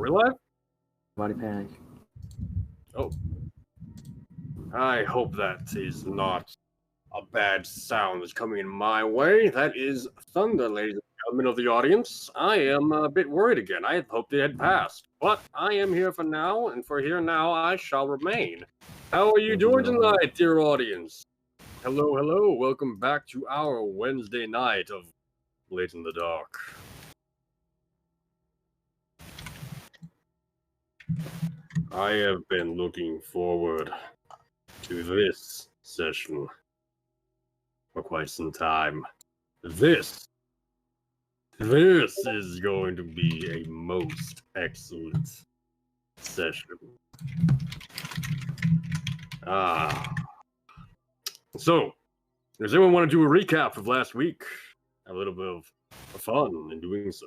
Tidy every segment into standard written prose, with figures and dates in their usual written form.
we live? Body panic. Oh. I hope that is not a bad sound that's coming in my way. That is thunder, ladies and gentlemen of the audience. I am a bit worried again. I had hoped it had passed. But I am here for now, and for here now I shall remain. How are you doing tonight, dear audience? Hello, hello. Welcome back to our Wednesday night of Late in the Dark. I have been looking forward to this session for quite some time. This is going to be a most excellent session. So, does anyone want to do a recap of last week? A little bit of fun in doing so.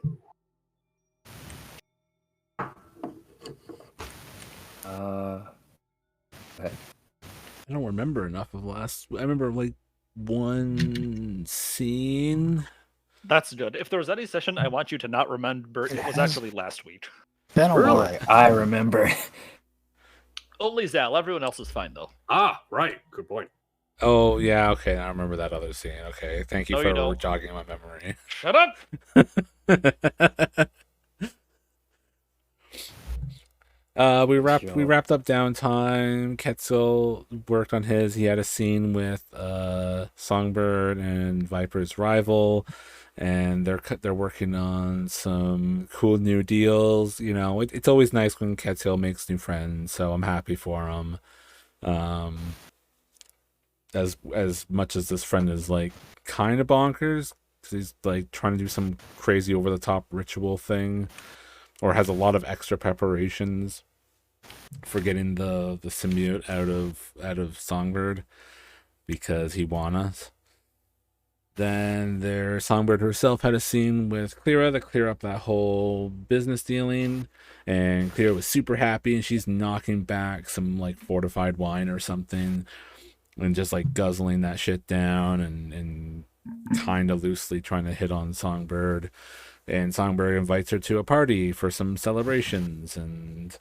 I don't remember enough of last. I remember like one scene. That's good. If there was any session I want you to not remember, it was actually last week. Been a while. I remember. Only Zal. Everyone else is fine though. Ah, right. Good point. Oh yeah, okay. I remember that other scene. Okay, thank you for jogging my memory. Shut up. We wrapped up downtime. Ketzel worked on his. He had a scene with Songbird and Viper's rival, and they're working on some cool new deals. You know, it's always nice when Ketzel makes new friends, so I'm happy for him. As much as this friend is like kind of bonkers, because he's like trying to do some crazy over the top ritual thing, or has a lot of extra preparations for getting the symbiote out of Songbird because he wannas. Then their Songbird herself had a scene with Cleara to clear up that whole business dealing, and Cleara was super happy, and she's knocking back some like fortified wine or something and just like guzzling that shit down and kind of loosely trying to hit on Songbird. And Songbird invites her to a party for some celebrations, and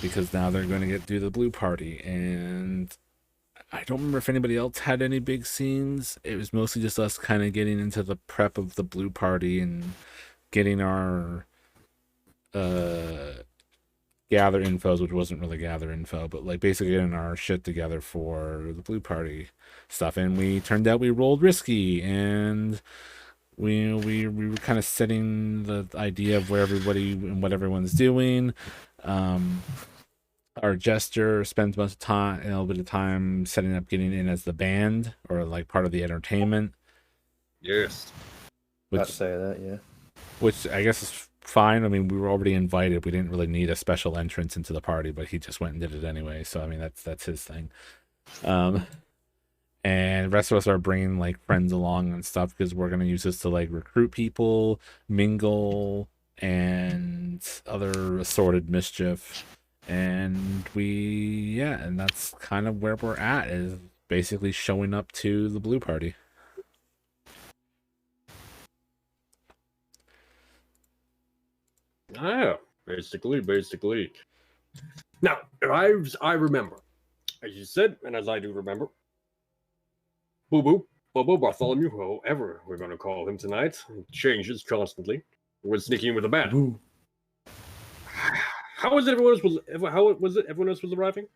because now they're going to do the blue party. And I don't remember if anybody else had any big scenes. It was mostly just us kind of getting into the prep of the blue party and getting our gather infos, which wasn't really gather info, but like basically getting our shit together for the blue party stuff. And we turned out we rolled risky, and we were kind of setting the idea of where everybody and what everyone's doing. Our jester spends a little bit of time setting up getting in as the band or like part of the entertainment. Yes. I'd say that, yeah. Which I guess is fine. I mean, we were already invited. We didn't really need a special entrance into the party, but he just went and did it anyway. So I mean, that's his thing. And the rest of us are bringing like friends along and stuff because we're going to use this to like recruit people, mingle, and other assorted mischief. And and that's kind of where we're at, is basically showing up to the blue party. Yeah, basically. Now, I remember, as you said, and as I do remember, Bobo Bartholomew, however we're going to call him tonight, changes constantly. We're sneaking in with a band. Ooh. How was it? Everyone else was arriving?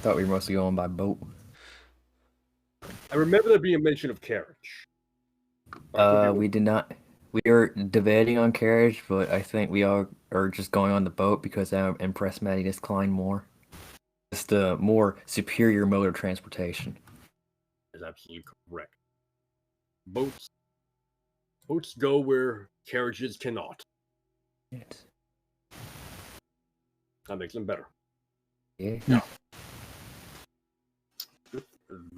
Thought we were mostly going by boat. I remember there being a mention of carriage. We did not. We were debating on carriage, but I think we all are just going on the boat because I'm impressed Maddie Klein more. It's the more superior mode of transportation. Is absolutely correct. Boats go where carriages cannot. Yes. That makes them better. Yeah. Now, with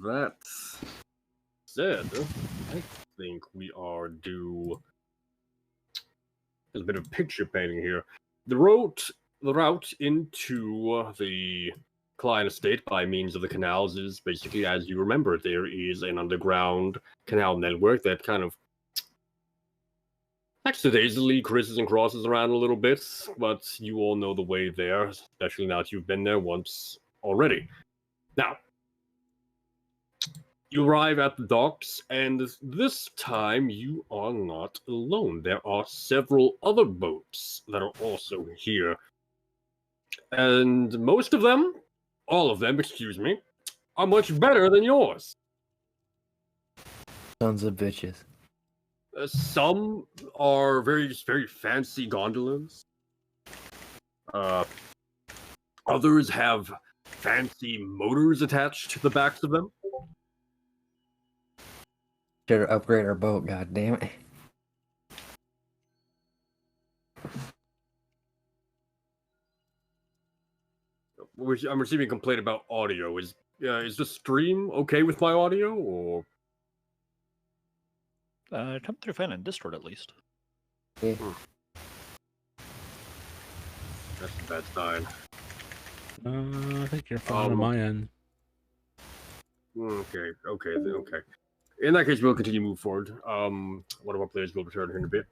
that said, I think we are due. There's a bit of picture painting here. The route into the Klein estate by means of the canals is basically, as you remember, there is an underground canal network that kind of accidentally crises and crosses around a little bit, but you all know the way there, especially now that you've been there once already. Now, you arrive at the docks, and this time you are not alone. There are several other boats that are also here. And most of them, all of them, excuse me, are much better than yours. Sons of bitches. Some are very fancy gondolas. Others have fancy motors attached to the backs of them. Should upgrade our boat, god damn it. I'm receiving a complaint about audio. Is the stream okay with my audio, or? Come through fine in Discord at least. Yeah. That's a bad sign. I think you're fine on my end. Okay. In that case, we'll continue to move forward. One of our players will return here in a bit.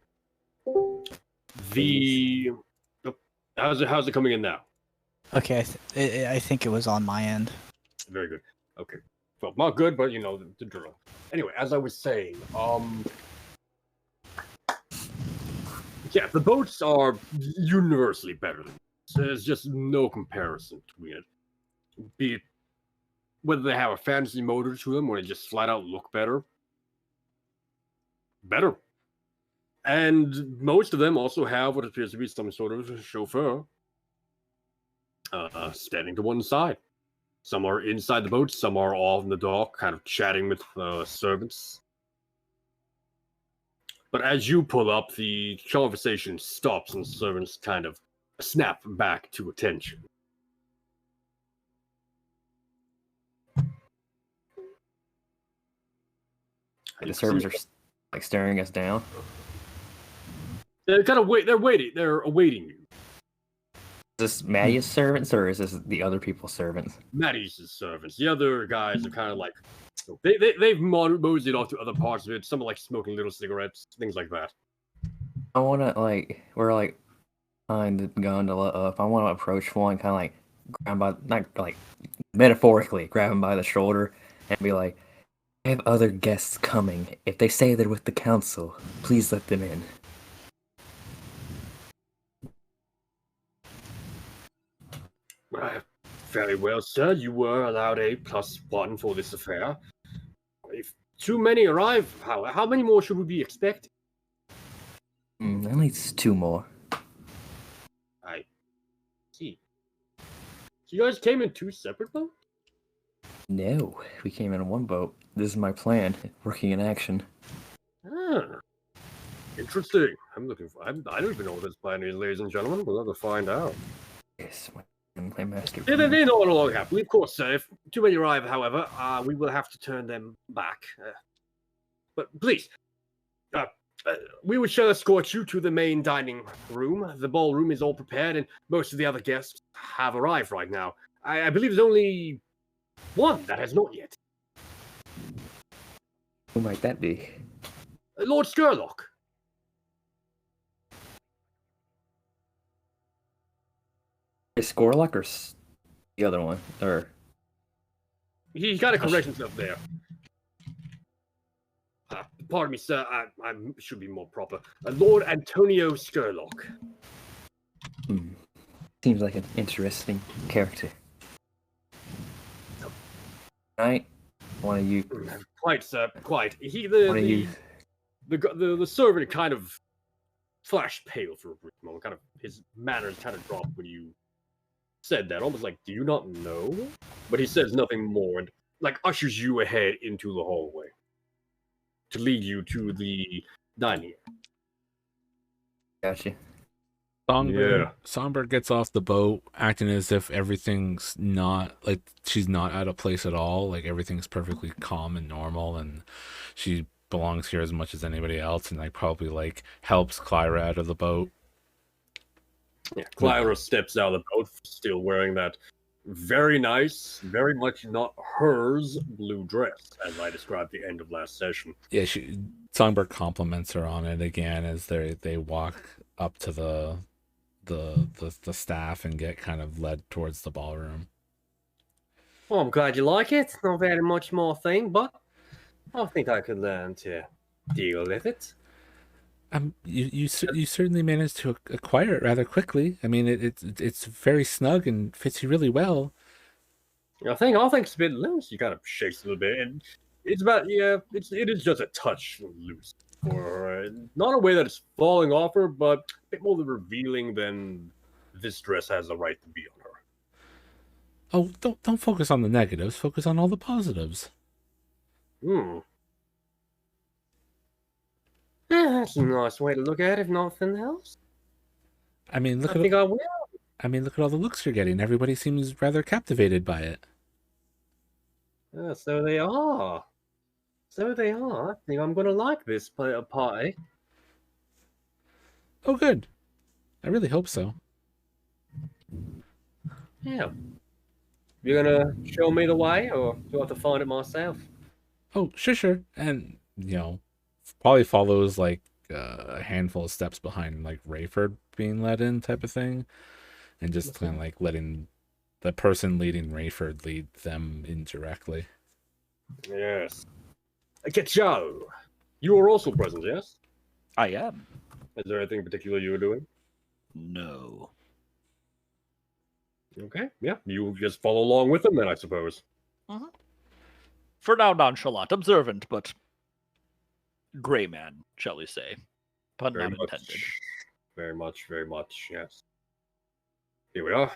How's it coming in now? Okay, I think it was on my end. Very good. Okay. Well, not good, but you know the drill. Anyway, as I was saying, yeah, the boats are universally better. There's just no comparison between it. Be it whether they have a fancy motor to them or they just flat out look better. Better. And most of them also have what appears to be some sort of chauffeur standing to one side. Some are inside the boat, some are off in the dock, kind of chatting with servants. But as you pull up, the conversation stops and servants kind of snap back to attention. The servants are like staring us down. They're kind of they're waiting. They're awaiting you. Is this Maddie's servants or is this the other people's servants? Maddie's servants. The other guys are kind of like they've moseyed off to other parts of it. Some are like smoking little cigarettes, things like that. I wanna we're like behind the gondola up. I wanna approach one, kind of like grab him by, not like metaphorically grab him by the shoulder and be like, "I have other guests coming. If they say they're with the council, please let them in." Very well, sir. You were allowed a +1 for this affair. If too many arrive, how many more should we be expecting? At least 2 more. I see. So you guys came in 2 separate boats? No, we came in 1 boat. This is my plan, working in action. Interesting. I'm looking for. I don't even know what this plan is, ladies and gentlemen. We'll have to find out. Yes, my master. Yeah, they know all along happily, of course, sir. If too many arrive, however, we will have to turn them back. But please, we shall escort you to the main dining room. The ballroom is all prepared, and most of the other guests have arrived right now. I believe there's only one that has not yet. Who might that be? Lord Skurlock. Is Scorlock or the other one? Or He got to correct himself there. Pardon me, sir. I should be more proper. Lord Antonio Skurlock. Seems like an interesting character. Right? One of you. Quite, sir. Quite. The servant kind of flashed pale for a brief moment. Kind of his manners kind of dropped when you said that, almost like, do you not know? But he says nothing more and like ushers you ahead into the hallway to lead you to the dining area. Gotcha. Songbird gets off the boat acting as if everything's not, like, she's not out of place at all. Like, everything's perfectly calm and normal, and she belongs here as much as anybody else, and like probably like helps Clyra out of the boat. Yeah, Clyra steps out of the boat, still wearing that very nice, very much not hers blue dress, as I described at the end of last session. Yeah, Songbird compliments her on it again as they walk up to the staff and get kind of led towards the ballroom. Well, I'm glad you like it. Not very much more thing, but I think I could learn to deal with it. You certainly managed to acquire it rather quickly. I mean, it's very snug and fits you really well. I think it's a bit loose. You kind of shakes a little bit, and it's about it is just a touch loose for her. Not a way that it's falling off her, but a bit more revealing than this dress has the right to be on her. Oh, don't focus on the negatives. Focus on all the positives. Yeah, that's a nice way to look at it, if nothing else. I mean, I think I will. I mean, look at all the looks you're getting. Everybody seems rather captivated by it. Yeah, so they are. So they are. I think I'm going to like this party. Oh, good. I really hope so. Yeah. You're going to show me the way, or do I have to find it myself? Oh, sure. And, probably follows like a handful of steps behind like Rayford being let in type of thing. And just kind of like letting the person leading Rayford lead them indirectly. Yes. Okay, Joe, you were also present, yes? I am. Is there anything in particular you were doing? No. Okay, yeah. You just follow along with them then, I suppose. Mm-hmm. For now, nonchalant, observant, but gray man, shall we say. Pun not intended. Very much, yes. Here we are.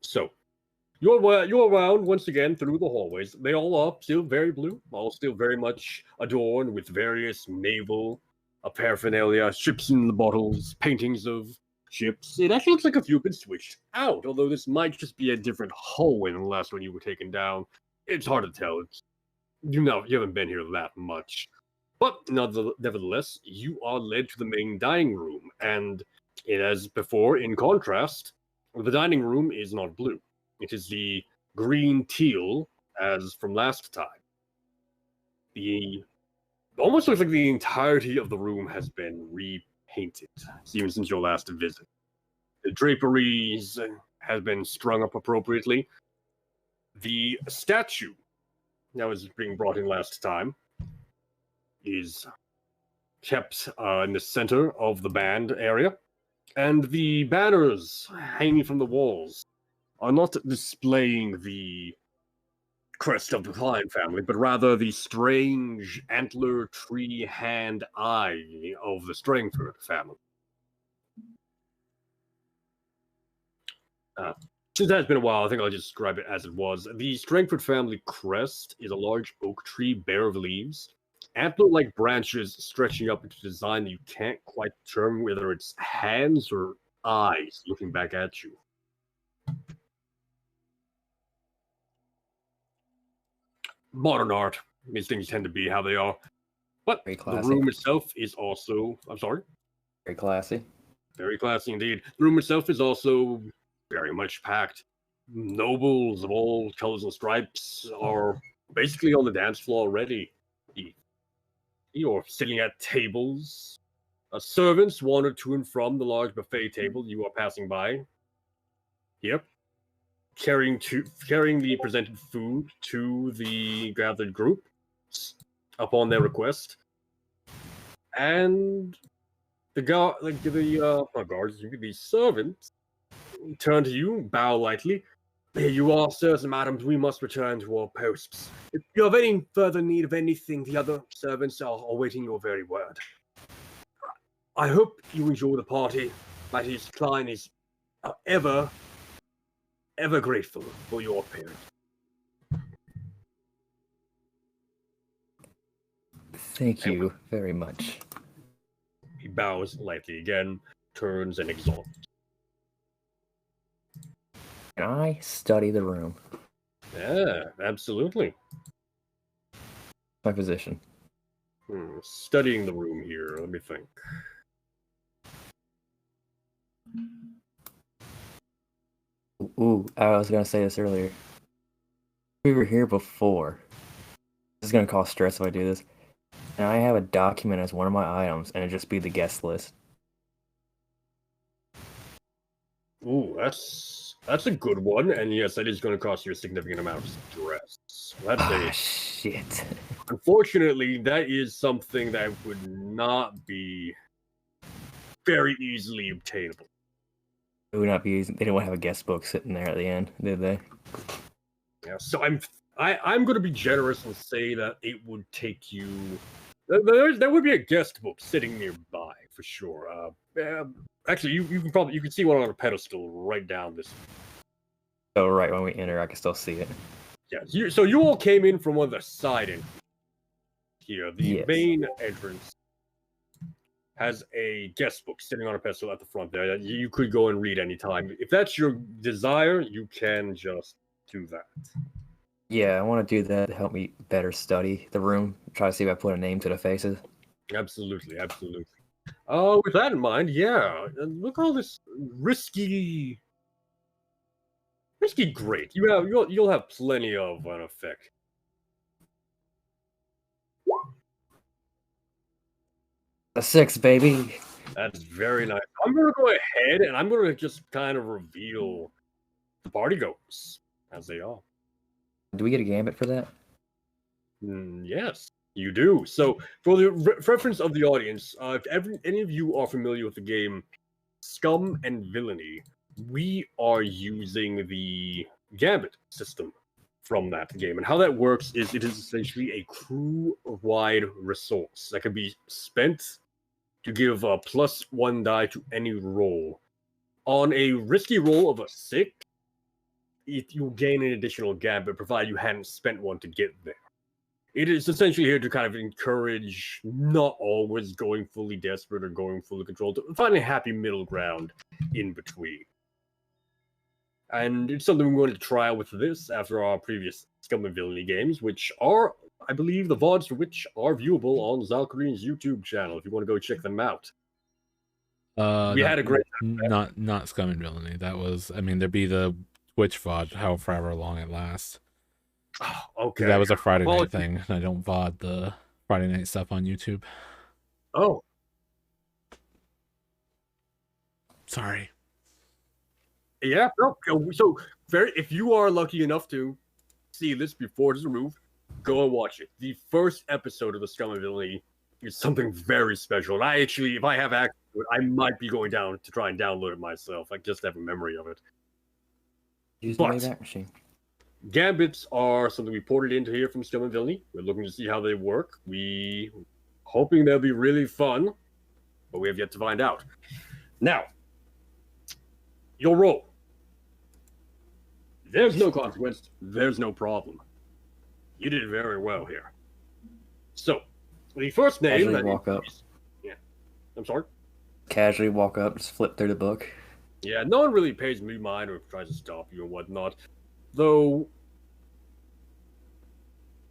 So, you're around once again through the hallways. They all are still very blue, all still very much adorned with various naval paraphernalia, ships in the bottles, paintings of ships. It actually looks like a few have been switched out, although this might just be a different hallway than the last one you were taken down. It's hard to tell. You haven't been here that much. But nevertheless, you are led to the main dining room, and as before, in contrast, the dining room is not blue. It is the green teal as from last time. Almost looks like the entirety of the room has been repainted, even since your last visit. The draperies have been strung up appropriately. The statue that was being brought in last time is kept in the center of the band area, and the banners hanging from the walls are not displaying the crest of the Klein family, but rather the strange antler tree hand eye of the Strangford family. Since that's been a while, I think I'll just describe it as it was. The Strangford family crest is a large oak tree bare of leaves, antler-like branches stretching up into a design that you can't quite determine whether it's hands or eyes looking back at you. Modern art. These things tend to be how they are. But the room itself is also... I'm sorry? Very classy. Very classy indeed. The room itself is also very much packed. Nobles of all colors and stripes are basically on the dance floor already. You're sitting at tables. Servants wander to and from the large buffet table you are passing by. Yep. Carrying the presented food to the gathered group upon their request. And the servants turn to you, bow lightly. Here you are, sirs and madams, we must return to our posts. If you have any further need of anything, the other servants are awaiting your very word. I hope you enjoy the party. Matthews Klein is ever grateful for your appearance. Thank you very much. He bows lightly again, turns and exalts. Can I study the room? Yeah, absolutely. My position. Studying the room here, let me think. Ooh, I was gonna say this earlier. We were here before. This is gonna cause stress if I do this. And I have a document as one of my items, and it just be the guest list. Ooh, that's a good one, and yes, that is going to cost you a significant amount of stress. That's Ah, a shit. Unfortunately, that is something that would not be very easily obtainable. It would not be easy. They didn't have a guest book sitting there at the end, did they? Yeah, so I'm going to be generous and say that it would take you. There would be a guest book sitting nearby for sure. Actually, you can see one on a pedestal right down this. So right when we enter, I can still see it. Yeah, so you all came in from one of the side entrances here. The Yes. main entrance has a guest book sitting on a pedestal at the front there that you could go and read anytime. If that's your desire, you can just do that. Yeah, I want to do that to help me better study the room. Try to see if I put a name to the faces. Absolutely, absolutely. With that in mind, yeah, look at all this risky great. You'll have plenty of an effect. A 6, baby. That's very nice. I'm gonna go ahead and I'm gonna just kind of reveal the party goers as they are. Do we get a gambit for that? Yes, you do. So, for the reference of the audience, if any of you are familiar with the game Scum and Villainy, we are using the Gambit system from that game. And how that works is it is essentially a crew-wide resource that can be spent to give a +1 die to any roll. On a risky roll of a 6, you'll gain an additional Gambit, provided you hadn't spent one to get there. It is essentially here to kind of encourage not always going fully desperate or going fully controlled, find a happy middle ground in between. And it's something we're going to try with this after our previous Scum and Villainy games, which are, I believe, the VODs for which are viewable on Zalkareen's YouTube channel if you want to go check them out. We had a great time. Not Scum and Villainy. That was, I mean, there'd be the Twitch VOD, however long it lasts. Oh, okay. That was a Friday night thing. I don't VOD the Friday night stuff on YouTube. Oh. Sorry. Yeah, no. So, if you are lucky enough to see this before it is removed, go and watch it. The first episode of the Scum and Villainy is something very special. And I actually, if I have access to it, I might be going down to try and download it myself. I just have a memory of it. Use the Wayback Machine. Gambits are something we ported into here from Scum and Villainy. We're looking to see how they work. We hoping they'll be really fun, but we have yet to find out. Now, you'll roll. There's no consequence. There's no problem. You did very well here. So, the first name Casually that walk up. Yeah. I'm sorry? Casually walk up, just flip through the book. Yeah, no one really pays me mind or tries to stop you or whatnot. Though,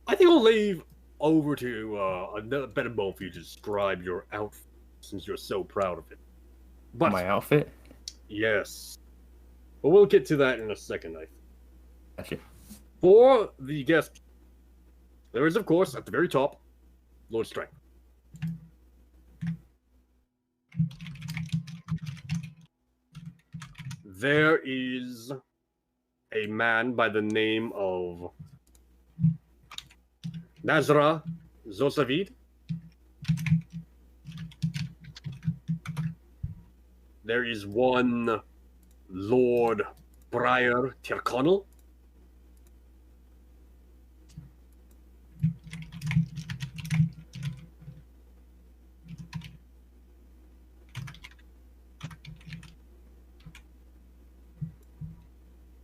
I think I'll leave over to a better moment for you to describe your outfit, since you're so proud of it. But my outfit? Yes. But we'll get to that in a second, I think. Gotcha. For the guest, there is, of course, at the very top, Lord Strength. There is a man by the name of Nazra Zosavid. There is one Lord Briar Tyrconnell.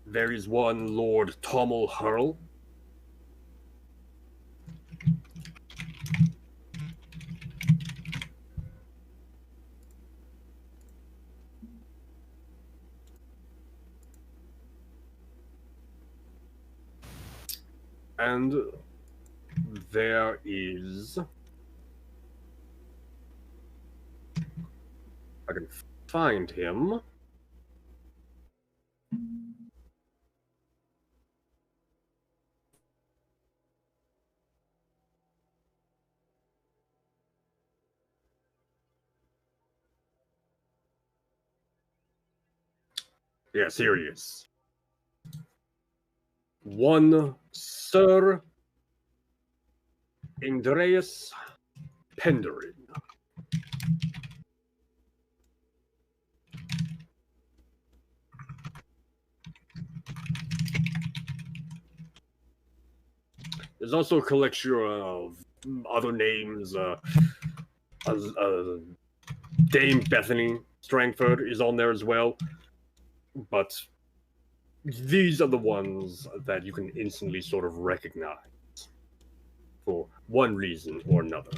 There is one Lord Tommel Hurl. And there is... I can find him. Yes, here he is. One Sir Andreas Penderin. There's also a collection of other names. Dame Bethany Strangford is on there as well. But these are the ones that you can instantly sort of recognize for one reason or another.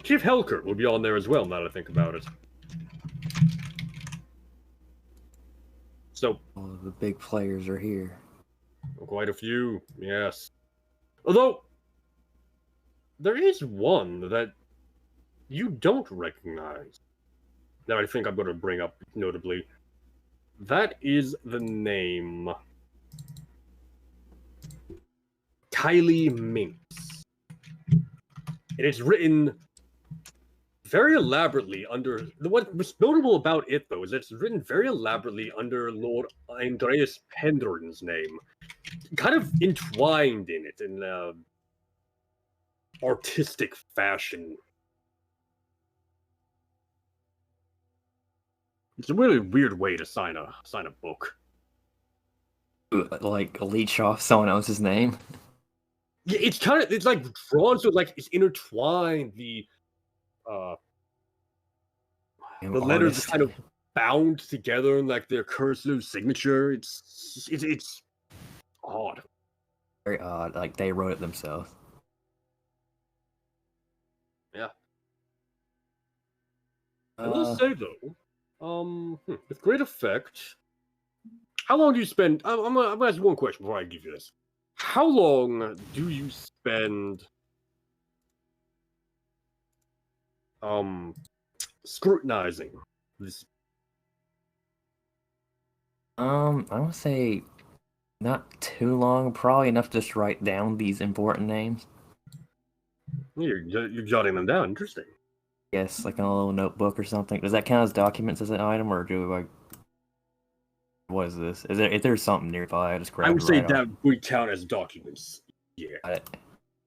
Chief Helker will be on there as well, now that I think about it. So, All of the big players are here. quite a few, yes. Although, there is one that you don't recognize that I think I'm going to bring up notably. That is the name Kylie Minx. And it's written very elaborately under... What's notable about it, though, is that it's written very elaborately under Lord Andreas Penderin's name. Kind of entwined in it in artistic fashion. It's a really weird way to sign a book. Like leech off someone else's name. Yeah, it's like drawn so like it's intertwined. The letters are kind of bound together in like their cursive signature. It's odd. Very odd. Like they wrote it themselves. Yeah. I will say though, with great effect. How long do you spend? I'm gonna ask you one question before I give you this. How long do you spend scrutinizing this? I would say not too long. Probably enough to just write down these important names. You're jotting them down. Interesting. Yes, like in a little notebook or something. Does that count as documents as an item, or do I? What is this? If there's something nearby, I just grab it. I would say that would count as documents. Yeah. All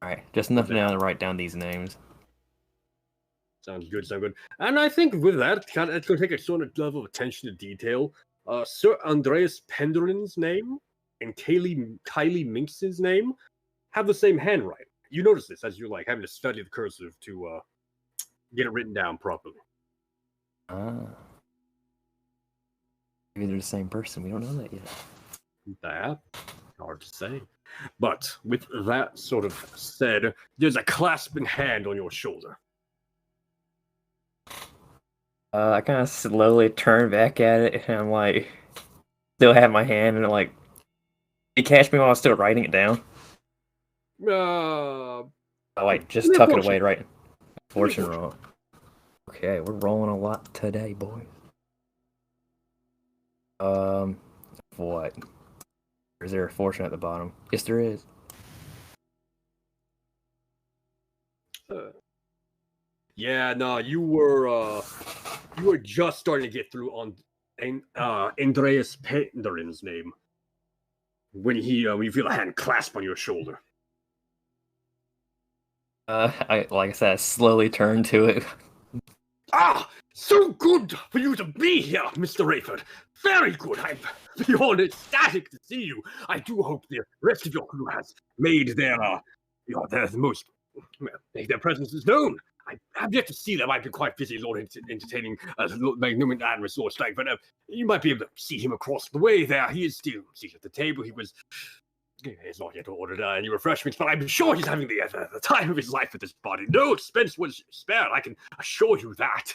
right, just enough now to write down these names. Sounds good. And I think with that, it's going to take a sort of level of attention to detail. Sir Andreas Penderin's name and Kylie Minx's name have the same handwriting. You notice this as you're like having to study the cursive to get it written down properly. Maybe they're the same person. We don't know that yet. That hard to say. But with that sort of said, there's a clasping hand on your shoulder. I kind of slowly turn back at it, and I'm like, still have my hand, and like, you catch me while I'm still writing it down. I like just tuck it away, right? Fortune roll. Okay, we're rolling a lot today, boys. What? Or is there a fortune at the bottom? Yes, there is. Yeah, no, you were just starting to get through on Andreas Penderin's name when you feel a hand clasp on your shoulder. I said, I slowly turn to it. Ah, so good for you to be here, Mr. Rayford. Very good. I'm beyond ecstatic to see you. I do hope the rest of your crew has made their presence known. I have yet to see them. I've been quite busy, Lord, entertaining Magnum Admiral Lord Stank, but you might be able to see him across the way there. He is still seated at the table. He has not yet ordered any refreshments, but I'm sure he's having the time of his life with this body. No expense was spared, I can assure you that.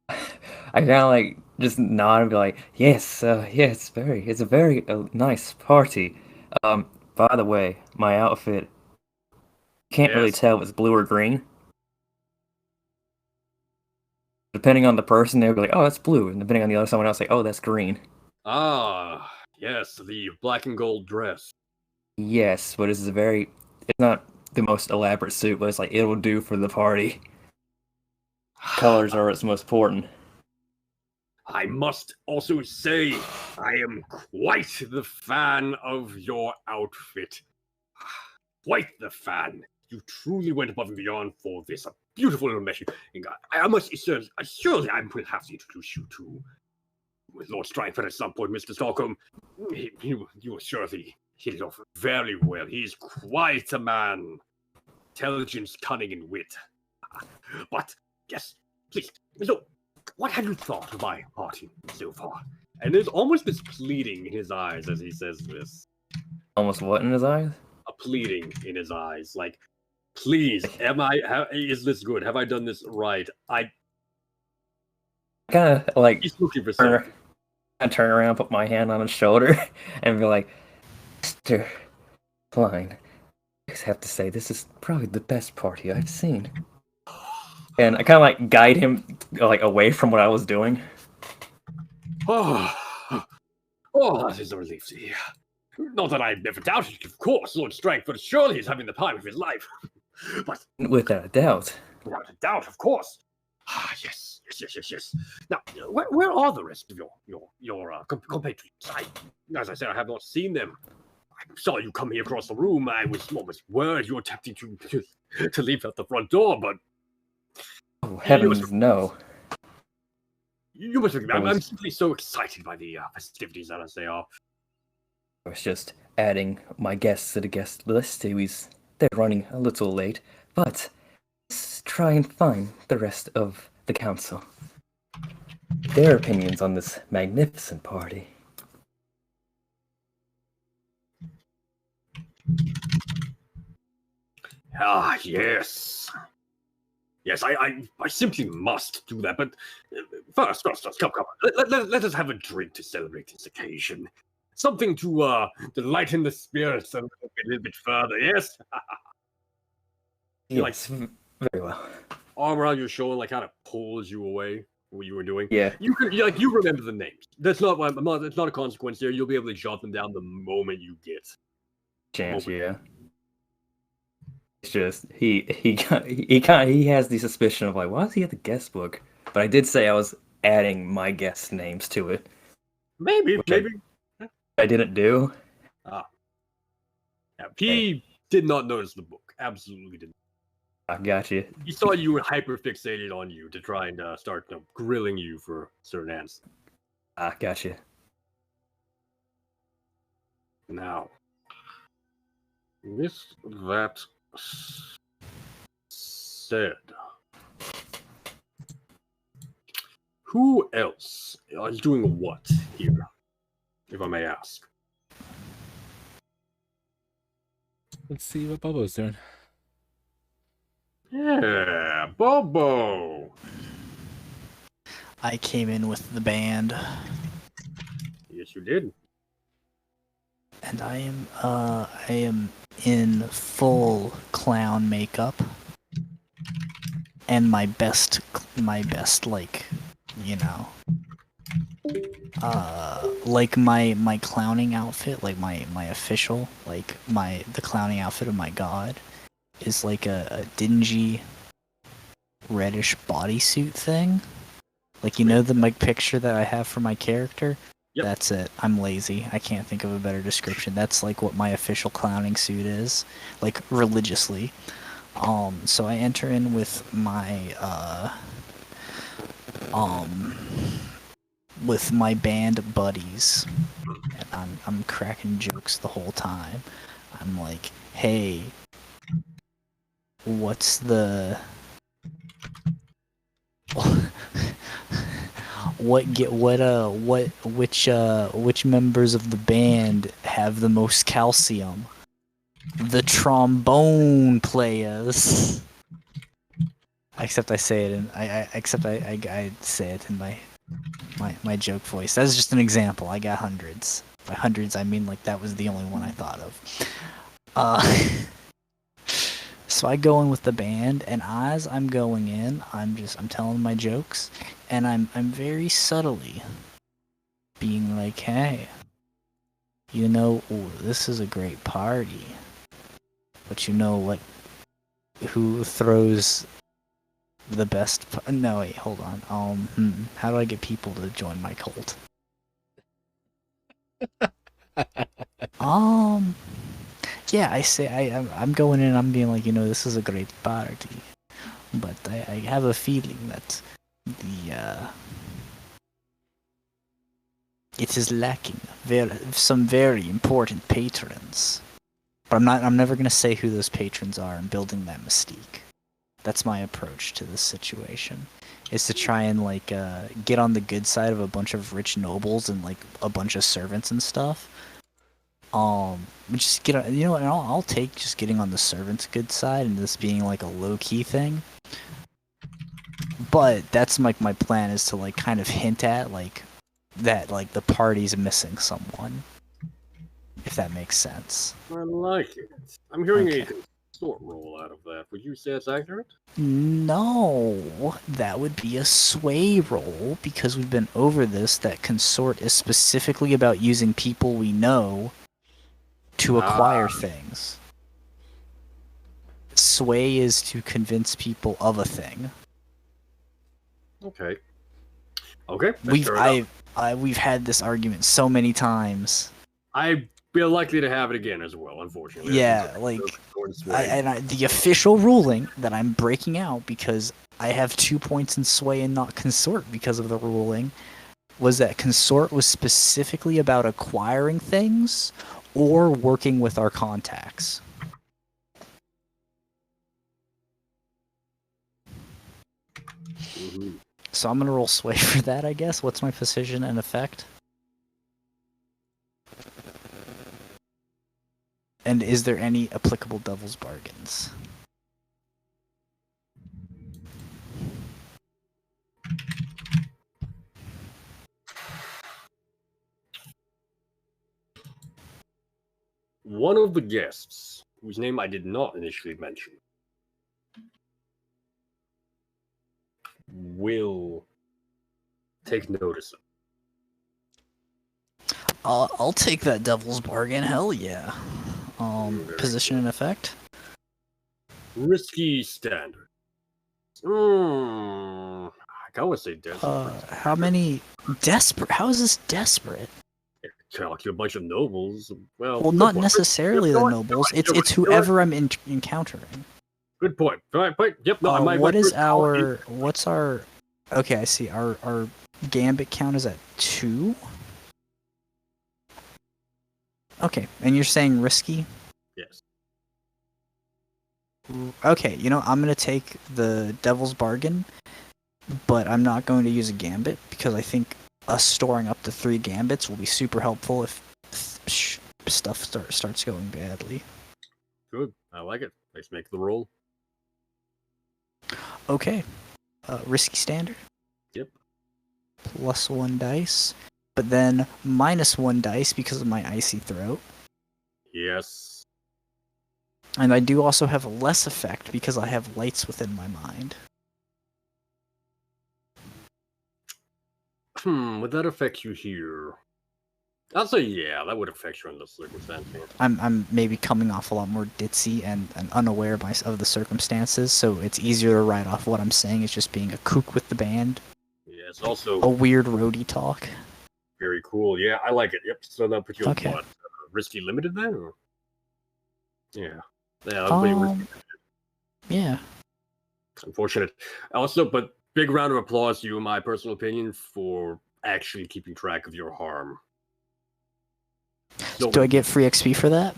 I kind of like just nod and be like, yes, it's a very nice party. By the way, my outfit, can't really tell if it's blue or green. Depending on the person, they'll be like, oh, that's blue. And depending on the other someone else, like, oh, that's green. Ah, yes, the black and gold dress. Yes, but it's not the most elaborate suit, but it's like it'll do for the party. Colors are what's most important. I must also say, I am quite the fan of your outfit. Quite the fan. You truly went above and beyond for this beautiful little mesh. I must surely I will have to introduce you to with Lord Strikeford at some point, Mr. Stockholm. You will surely hit it off very well. He's quite a man. Intelligence, cunning, and wit. But, yes, please, so, what have you thought of my party so far? And there's almost this pleading in his eyes as he says this. Almost what in his eyes? A pleading in his eyes, like, please, is this good? Have I done this right? Kind of like he's looking for something. I turn around, put my hand on his shoulder, and be like, Mr. Klein, I just have to say, this is probably the best party I've seen. And I kind of like guide him like away from what I was doing. Oh, that is a relief to hear. Not that I never doubted it, of course, Lord Strangford surely is having the time of his life. But without a doubt. Without a doubt, of course. Yes. Now, where are the rest of your compatriots? As I said, I have not seen them. I saw you come here across the room. I was almost worried you were attempting to leave out the front door, but oh, heavens, no. You must be. I'm simply so excited by the festivities as they are. I was just adding my guests to the guest list. They're running a little late, but let's try and find the rest of the council. Their opinions on this magnificent party. Yes. Yes, I simply must do that, but first, come. Let us have a drink to celebrate this occasion. Something to lighten the spirits a little bit further, yes? Yes, very well. Arm around your shoulder, like kind of pulls you away from what you were doing. Yeah. You remember the names. That's not it's not a consequence there. You'll be able to jot them down the moment you get chance, yeah. It's just he has the suspicion of like, why is he at the guest book? But I did say I was adding my guest names to it. Maybe. I didn't do. He did not notice the book. Absolutely didn't. I got you. He saw you were hyper fixated on you to try and start grilling you for certain answers. I got you. Now, with that said, who else is doing what here, if I may ask? Let's see what Bobo's doing. Yeah, Bobo. I came in with the band. Yes, you did. And I am in full clown makeup. And my best like, you know, like my clowning outfit, like my official, like the clowning outfit of my god is like a dingy reddish bodysuit thing. Like, you know the picture that I have for my character? Yep. That's it. I'm lazy. I can't think of a better description. That's like what my official clowning suit is, like religiously. So I enter in with my band buddies, and I'm cracking jokes the whole time. I'm like, hey, what's the which members of the band have the most calcium? The trombone players. Except I say it in I say it in my joke voice. That's just an example. I got hundreds. By hundreds I mean like that was the only one I thought of. So I go in with the band, and as I'm going in, I'm telling my jokes, and I'm very subtly being like, hey, you know, this is a great party, but you know, like, who throws the best. No, wait, hold on. How do I get people to join my cult? Yeah, I'm going in. I'm being like, this is a great party, but I have a feeling that it is lacking some very important patrons. But I'm never gonna say who those patrons are. I'm building that mystique. That's my approach to this situation. Is to try and get on the good side of a bunch of rich nobles and a bunch of servants and stuff. Just get and I'll take just getting on the servants' good side and this being a low key thing. But that's my plan is to kind of hint at that the party's missing someone. If that makes sense. I like it. I'm hearing a consort roll out of that. Would you say that's accurate? No, that would be a sway roll because we've been over this. That consort is specifically about using people we know to acquire things. Sway is to convince people of a thing. Okay. We've had this argument so many times. I'd be likely to have it again as well, unfortunately. Yeah, the official ruling that I'm breaking out because I have 2 points in sway and not consort because of the ruling was that consort was specifically about acquiring things or working with our contacts. Mm-hmm. So I'm gonna roll sway for that, I guess. What's my position and effect? And is there any applicable devil's bargains? One of the guests, whose name I did not initially mention, will take notice of. I'll take that devil's bargain. Hell yeah. Position and effect. Risky standard. I would say desperate. How many desperate? How is this desperate? Talk to a bunch of nobles. Well, not necessarily the nobles. It's whoever I'm encountering. Good point. Right, yep. No, what's our? Okay, I see. Our gambit count is at 2. Okay, and you're saying risky? Yes. Okay, I'm gonna take the devil's bargain, but I'm not going to use a gambit because I think us storing up to 3 gambits will be super helpful if stuff starts going badly. Good. I like it. Let's make the roll. Okay. Risky standard? Yep. +1 dice. But then -1 dice because of my icy throat. Yes. And I do also have a less effect because I have lights within my mind. Would that affect you here? I'll say yeah, that would affect you in the circumstance. I'm maybe coming off a lot more ditzy and unaware of the circumstances, so it's easier to write off what I'm saying as just being a kook with the band. Yeah, it's also a weird roadie talk. Very cool. Yeah, I like it. Yep. So that'll put you Okay. on what? Risky limited then? Or? Yeah. Yeah, that'll put you risky limited. Yeah. Unfortunate. Also, but big round of applause to you, in my personal opinion, for actually keeping track of your harm. Do I get free XP for that?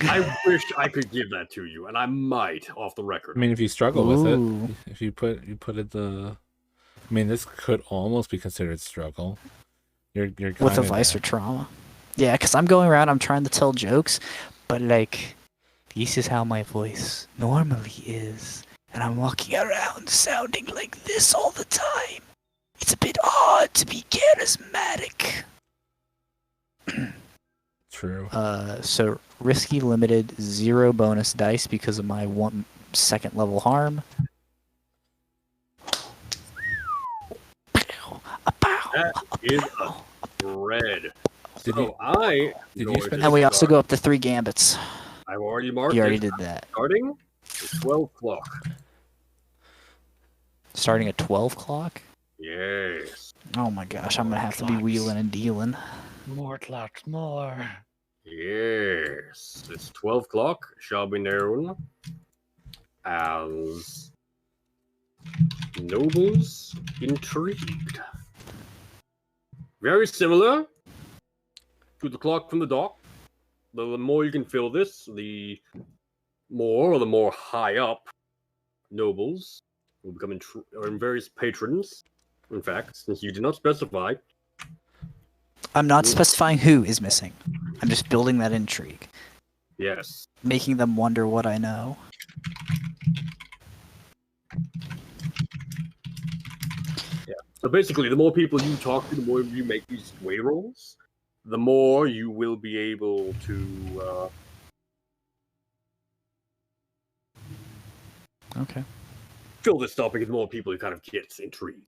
I wish I could give that to you, and I might off the record. I mean, if you struggle with it, if you put it I mean, this could almost be considered struggle. You're with a vice or trauma. Yeah, because I'm going around, I'm trying to tell jokes, but this is how my voice normally is, and I'm walking around sounding like this all the time. It's a bit odd to be charismatic. True. So risky limited 0 bonus dice because of my 1 second level harm. That is a thread. Did you spend and we also go up to 3 gambits. I've already marked You already it. did that. Starting 12 o'clock. Starting at 12 o'clock? Yes. Oh my gosh, I'm gonna have to be wheeling and dealing. More clocks, more. Yes. It's 12 o'clock, shall be known as Nobles Intrigued. Very similar to the clock from the dock. The more you can fill this, the more high up nobles will become various patrons. In fact, since you did not specify. I'm not specifying who is missing. I'm just building that intrigue. Yes. Making them wonder what I know. Yeah. So basically, the more people you talk to, the more you make these way rolls, the more you will be able to Okay. fill this topic, and the more people you kind of get intrigued.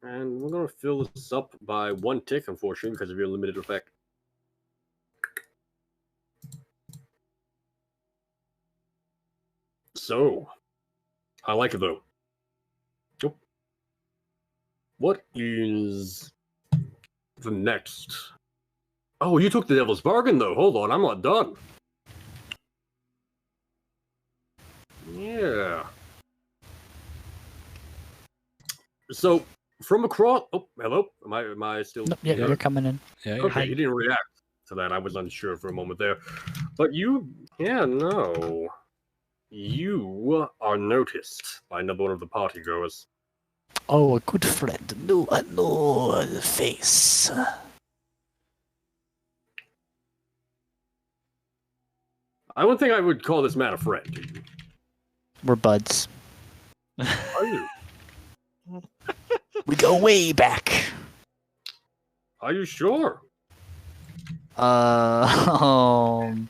And we're going to fill this up by 1 tick, unfortunately, because of your limited effect. So, I like it, though. Oh. What is the next? Oh, you took the devil's bargain, though. Hold on, I'm not done. Yeah. So, from across... Oh, hello? Am I still... Nope, yeah, you're coming in. Yeah, Okay, you didn't react to that. I was unsure for a moment there. But you... Yeah, no. You are noticed by another one of the partygoers. Oh, a good friend. I know the face. I don't think I would call this man a friend, do you? We're buds. Are you? We go way back. Are you sure? Bestest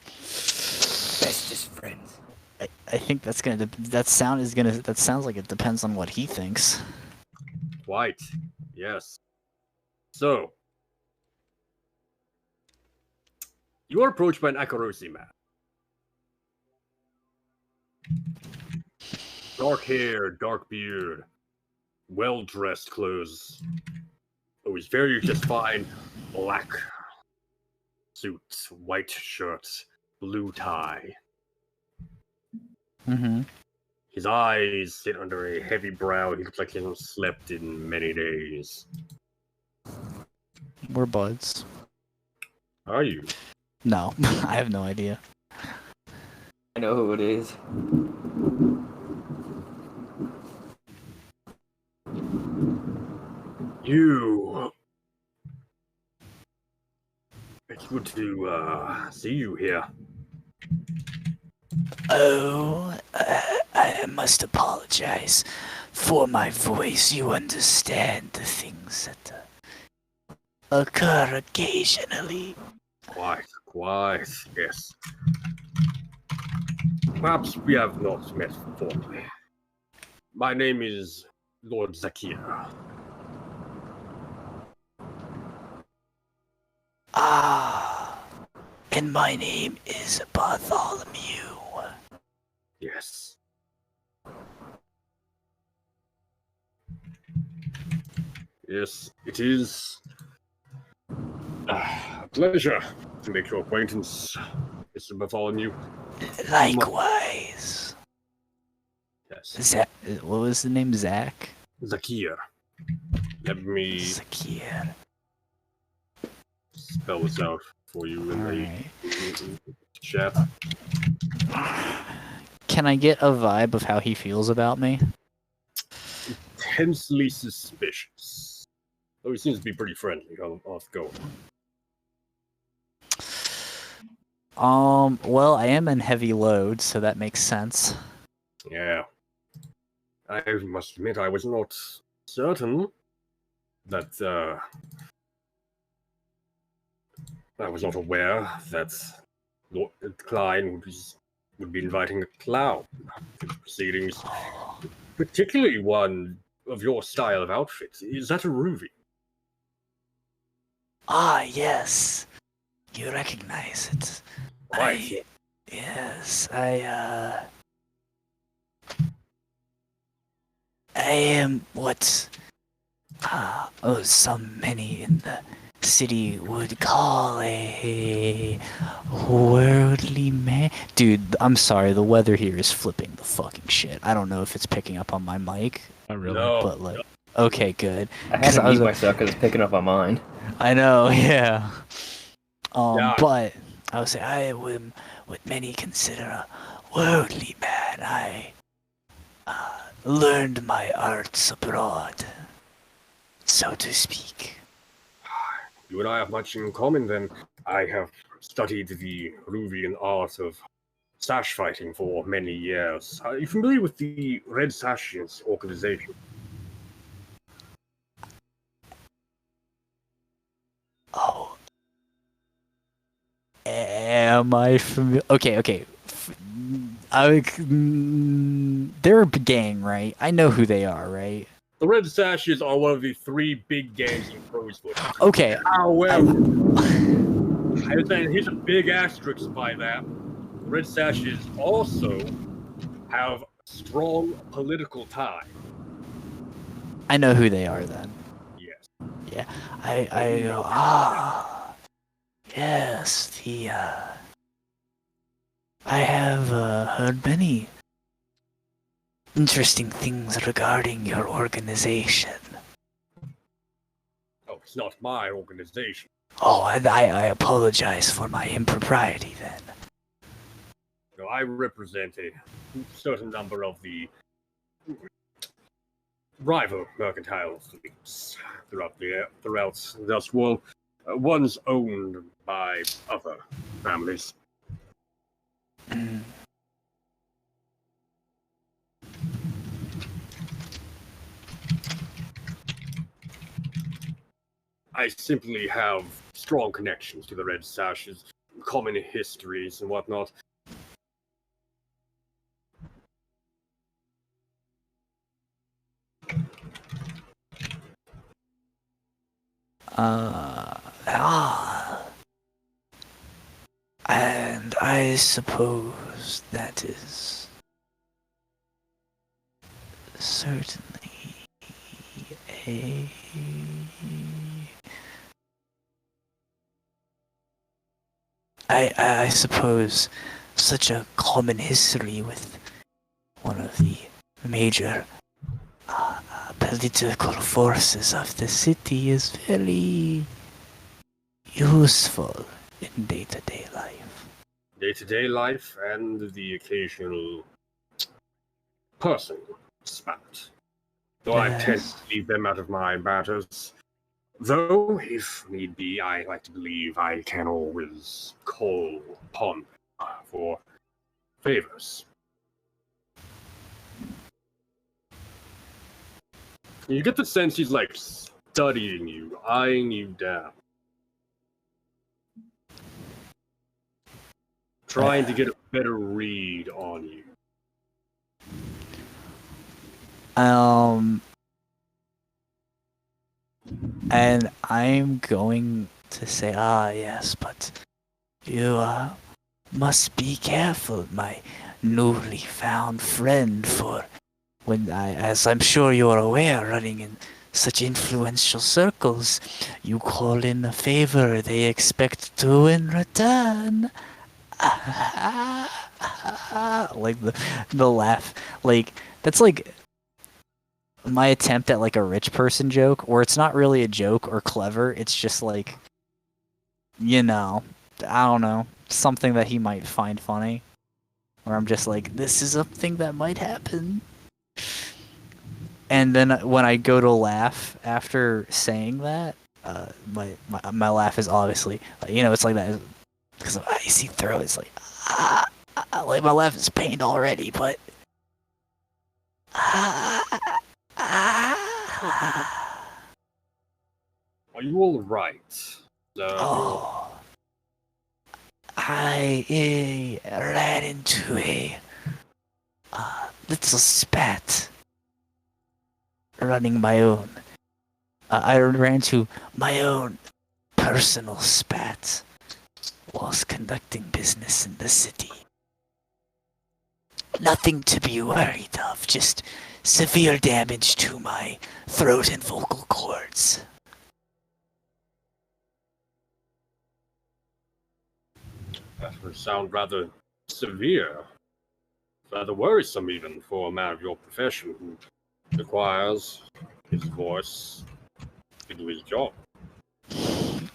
friends. I think that's gonna. That sounds like it depends on what he thinks. Quite. Yes. So, you are approached by an Akarosi man. Dark hair, dark beard, well-dressed clothes. Oh, he's very just fine. Black suit, white shirt, blue tie. Mm-hmm. His eyes sit under a heavy brow. He looks like he hasn't slept in many days. We're buds. Are you? No, I have no idea. I know who it is. You. It's good to see you here. Oh, I must apologize for my voice. You understand the things that occur occasionally. Quite, yes. Perhaps we have not met formally. My name is Lord Zakir. Ah, and my name is Bartholomew. Yes. Yes, it is a pleasure to make your acquaintance, Mr. Bartholomew. Likewise. Yes. What was the name? Zach? Zakir. Let me Zakir. spell this out for you in Alright. the chat. Can I get a vibe of how he feels about me? Intensely suspicious. Though he seems to be pretty friendly. I'll go. Well, I am in heavy load, so that makes sense. Yeah. I must admit I was not certain that I was not aware that Lord Klein would be inviting a clown to the proceedings, particularly one of your style of outfit. Is that a ruby? Ah, yes. You recognize it. Right. Yes, I am what some many in the city would call a worldly man. Dude, I'm sorry, the weather here is flipping the fucking shit. I don't know if it's picking up on my mic, Not really. No. but like, okay, good. I had to mute myself because it's picking up on mine. I know, yeah. Yeah. But I would say I am what many consider a worldly man. I learned my arts abroad, so to speak. You and I have much in common then. I have studied the Ruvian art of sash fighting for many years. Are you familiar with the Red Sashes organization? Oh. Am I familiar? Okay. They're a gang, right? I know who they are, right? The Red Sashes are one of the 3 big gangs in Rosewood. Okay. However, here's a big asterisk by that. The Red Sashes also have strong political ties. I know who they are then. Yes. Yeah. Yes, I have heard many interesting things regarding your organization. Oh, it's not my organization. Oh, and I apologize for my impropriety then. No, I represent a certain number of the rival mercantile fleets throughout this world. One's owned by other families. Mm. I simply have strong connections to the Red Sashes, common histories and whatnot. And I suppose that is certainly a I suppose such a common history with one of the major political forces of the city is very useful in day-to-day life. Day-to-day life and the occasional person spat. Though I tend to leave them out of my matters. Though, if need be, I like to believe I can always call upon them for favors. You get the sense he's like studying you, eyeing you down. Trying to get a better read on you. And I'm going to say, yes, but you must be careful, my newly found friend, for when as I'm sure you're aware, running in such influential circles, you call in a favor they expect to in return. Like the laugh, like that's like my attempt at like a rich person joke, where it's not really a joke or clever, it's just like, I don't know, something that he might find funny, where I'm just like, this is something that might happen. And then when I go to laugh after saying that, my laugh is obviously, it's like that because of icy throat. It's like, like my laugh is pained already, but Are you all right? I ran into a little spat running my own. I ran into my own personal spat whilst conducting business in the city. Nothing to be worried of, just severe damage to my throat and vocal cords. That would sound rather severe. Rather worrisome even for a man of your profession who requires his voice to do his job.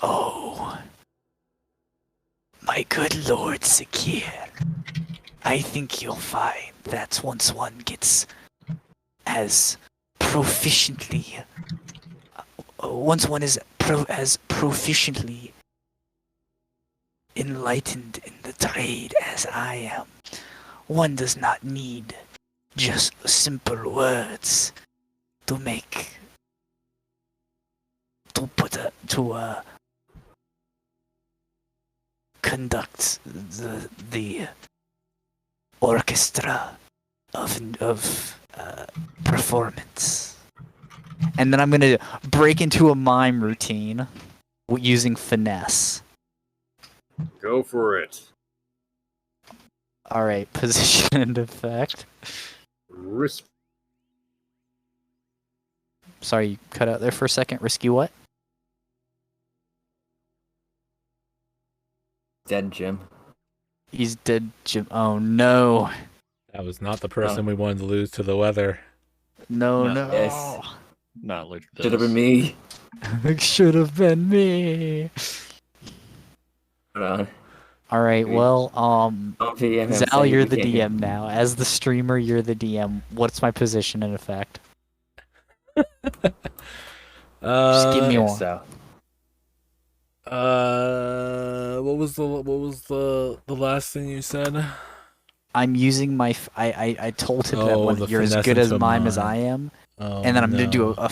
Oh, my good Lord Zakir. I think you'll find that once one gets as proficiently, once one is as proficiently enlightened in the trade as I am, one does not need just simple words to conduct the orchestra of performance. And then I'm gonna break into a mime routine using finesse. Go for it. All right, position and effect. Risk. Sorry, you cut out there for a second. Risky what? Dead Jim. He's dead, Jim. Oh no. That was not the person we wanted to lose to the weather. No. Yes. Not like this. Should have been me. It should have been me. Hold on. All right, well, PM Zal, saying you're we the can't hear. DM now. As the streamer, you're the DM. What's my position and effect? Just give me one. So, What was the last thing you said? I'm using my. I told him that Oh, when the you're as finesse good as into mime as mime. I am, Oh, and then I'm no. gonna do a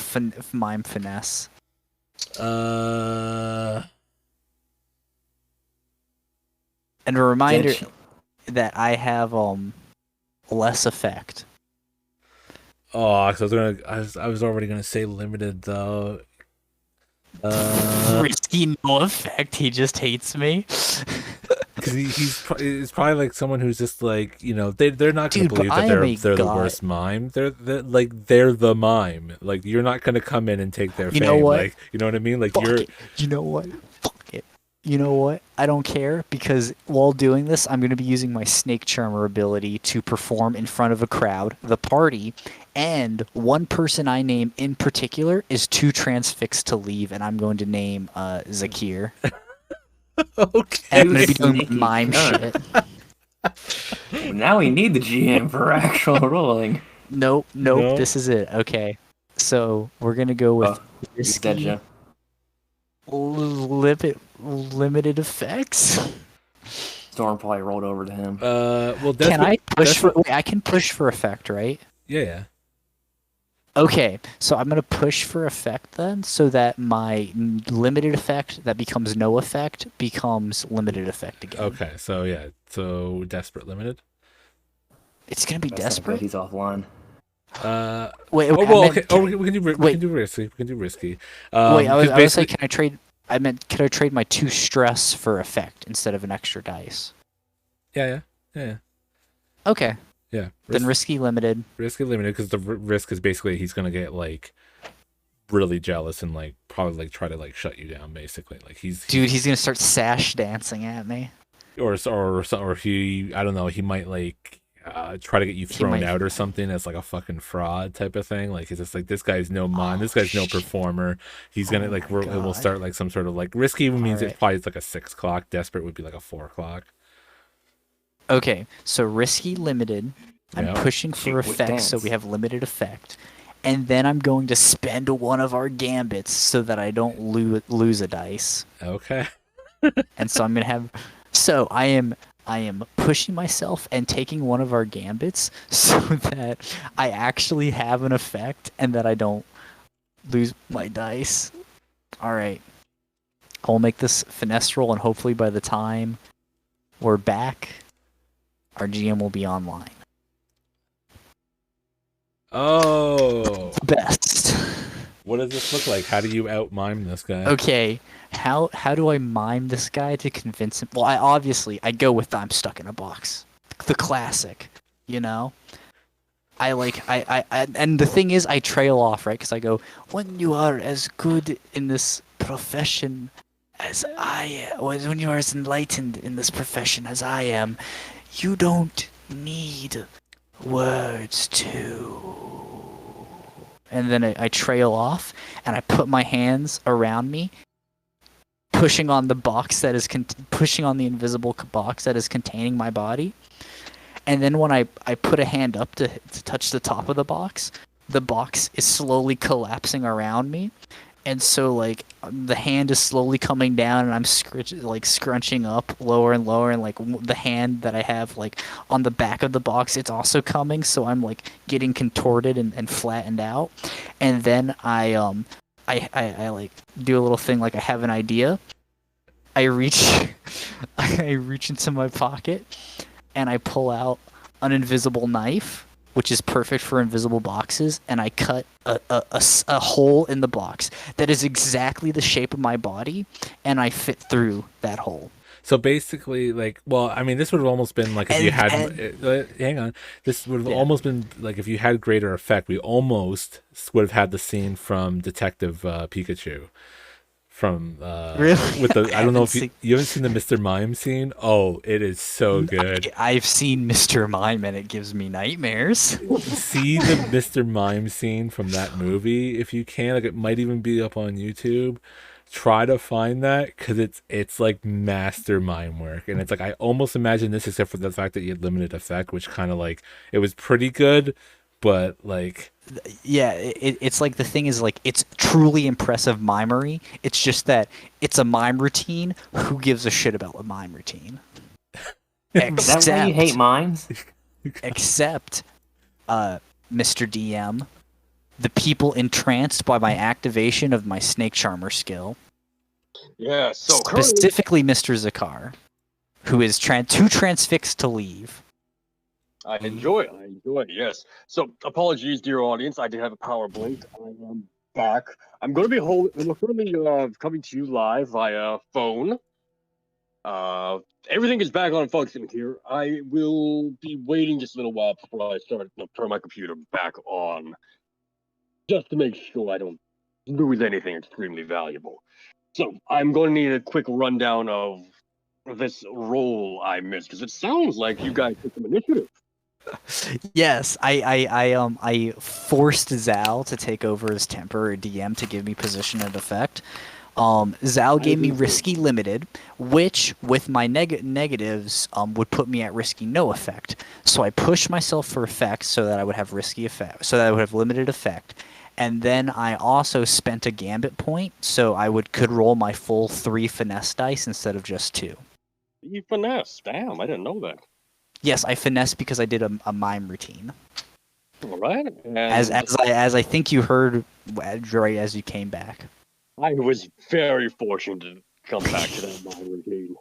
mime finesse. And a reminder Dead- that I have less effect. Oh, cause I was already gonna say limited though. Risky, no effect. He just hates me. Because he's probably like someone who's just like, you know, they're not gonna Dude, but believe I that am a they're the god. worst mime. They're the mime. Like, you're not gonna come in and take their You fame. know what? Like, you know what I mean? Like, Fuck you're it. You know what? Fuck it. You know what? I don't care, because while doing this, I'm going to be using my Snake Charmer ability to perform in front of a crowd, the party, and one person I name in particular is too transfixed to leave, and I'm going to name Zakir. okay. And I'm going to be doing Sneaky mime cunt. shit. Now we need the GM for actual rolling. Nope, No? this is it. Okay. So we're going to go with He's dead, risky, Jim. limited effects. Storm probably rolled over to him. Well, Can I push for? Desperate- Wait, I can push for effect, right? Yeah. Okay, so I'm gonna push for effect then, so that my limited effect that becomes no effect becomes limited effect again. Okay. So yeah. So desperate limited. It's gonna be That's not good, desperate. he's offline. Wait, Oh, I well, meant, okay. Oh, we can do risky. We can do risky. wait, I was 'cause like, basically- can I trade? I meant, could I trade my 2 stress for effect instead of an extra dice? Yeah. Okay, Yeah. then risky limited. Risky limited, because the risk is basically he's gonna get like really jealous and like probably like try to like shut you down, basically. Like he's Gonna start sash dancing at me. or he, I don't know, he might like try to get you thrown might- out or something as like a fucking fraud type of thing. Like, it's just like, this guy's no mime, this guy's no shit. performer. He's gonna Oh like my it will God. start like some sort of like risky means Alright. it's probably like a 6 o'clock. Desperate would be like a 4 o'clock. Okay, so risky limited. I'm Yeah. pushing Shoot for with effect, so dance. we have limited effect. And then I'm going to spend one of our gambits so that I don't lose a dice. Okay. And so I'm gonna have. So I am pushing myself and taking one of our gambits so that I actually have an effect and that I don't lose my dice. All right, I'll make this finesse roll, and hopefully by the time we're back, our GM will be online. Oh, Best. what does this look like? How do you out-mime this guy? Okay, how do I mime this guy to convince him? Well, I go with I'm stuck in a box, the classic, you know. And the thing is, I trail off, right? Because I go, when you are as good in this profession as I am, or when you are as enlightened in this profession as I am, you don't need words to. And then I trail off, and I put my hands around me, pushing on the box that is pushing on the invisible box that is containing my body. And then when I put a hand up to touch the top of the box is slowly collapsing around me. And so, like, the hand is slowly coming down, and I'm scrunching up lower and lower, and, like, the hand that I have, like, on the back of the box, it's also coming, so I'm, like, getting contorted and flattened out. And then I like, do a little thing, like, I have an idea. I reach into my pocket, and I pull out an invisible knife, which is perfect for invisible boxes, and I cut a hole in the box that is exactly the shape of my body, and I fit through that hole. So basically, like, well, I mean, this would have almost been like if you had. Hang on, this would have almost been like if you had greater effect. We almost would have had the scene from Detective Pikachu. From Really? with the I don't know if you haven't seen the Mr. Mime scene. Oh, it is so good. I've seen Mr. Mime and it gives me nightmares. See the Mr. Mime scene from that movie if you can. Like, it might even be up on YouTube. Try to find that because it's like master mime work, and it's like I almost imagine this except for the fact that you had limited effect, which kind of like it was pretty good, but like. Yeah, it's like the thing is like it's truly impressive mimery. It's just that it's a mime routine. Who gives a shit about a mime routine? Is that why you hate mimes? Except, Mr. DM, the people entranced by my activation of my snake charmer skill. Yeah, so specifically Mr. Zakar, who is too transfixed to leave. I enjoy, yes. So, apologies, dear audience. I did have a power blink. I am back. I'm going to be coming to you live via phone. Everything is back on function here. I will be waiting just a little while before I start turn my computer back on, just to make sure I don't lose anything extremely valuable. So, I'm going to need a quick rundown of this role I missed, because it sounds like you guys took some initiative. Yes, I forced Zal to take over as temporary DM to give me position and effect. Zal gave me risky limited, which with my negatives would put me at risky no effect. So I pushed myself for effect so that I would have risky effect, so that I would have limited effect. And then I also spent a gambit point, so I could roll my full 3 finesse dice instead of just 2. You finesse? Damn, I didn't know that. Yes, I finessed because I did a mime routine. All right. And as I think you heard right as you came back. I was very fortunate to come back to that mime routine.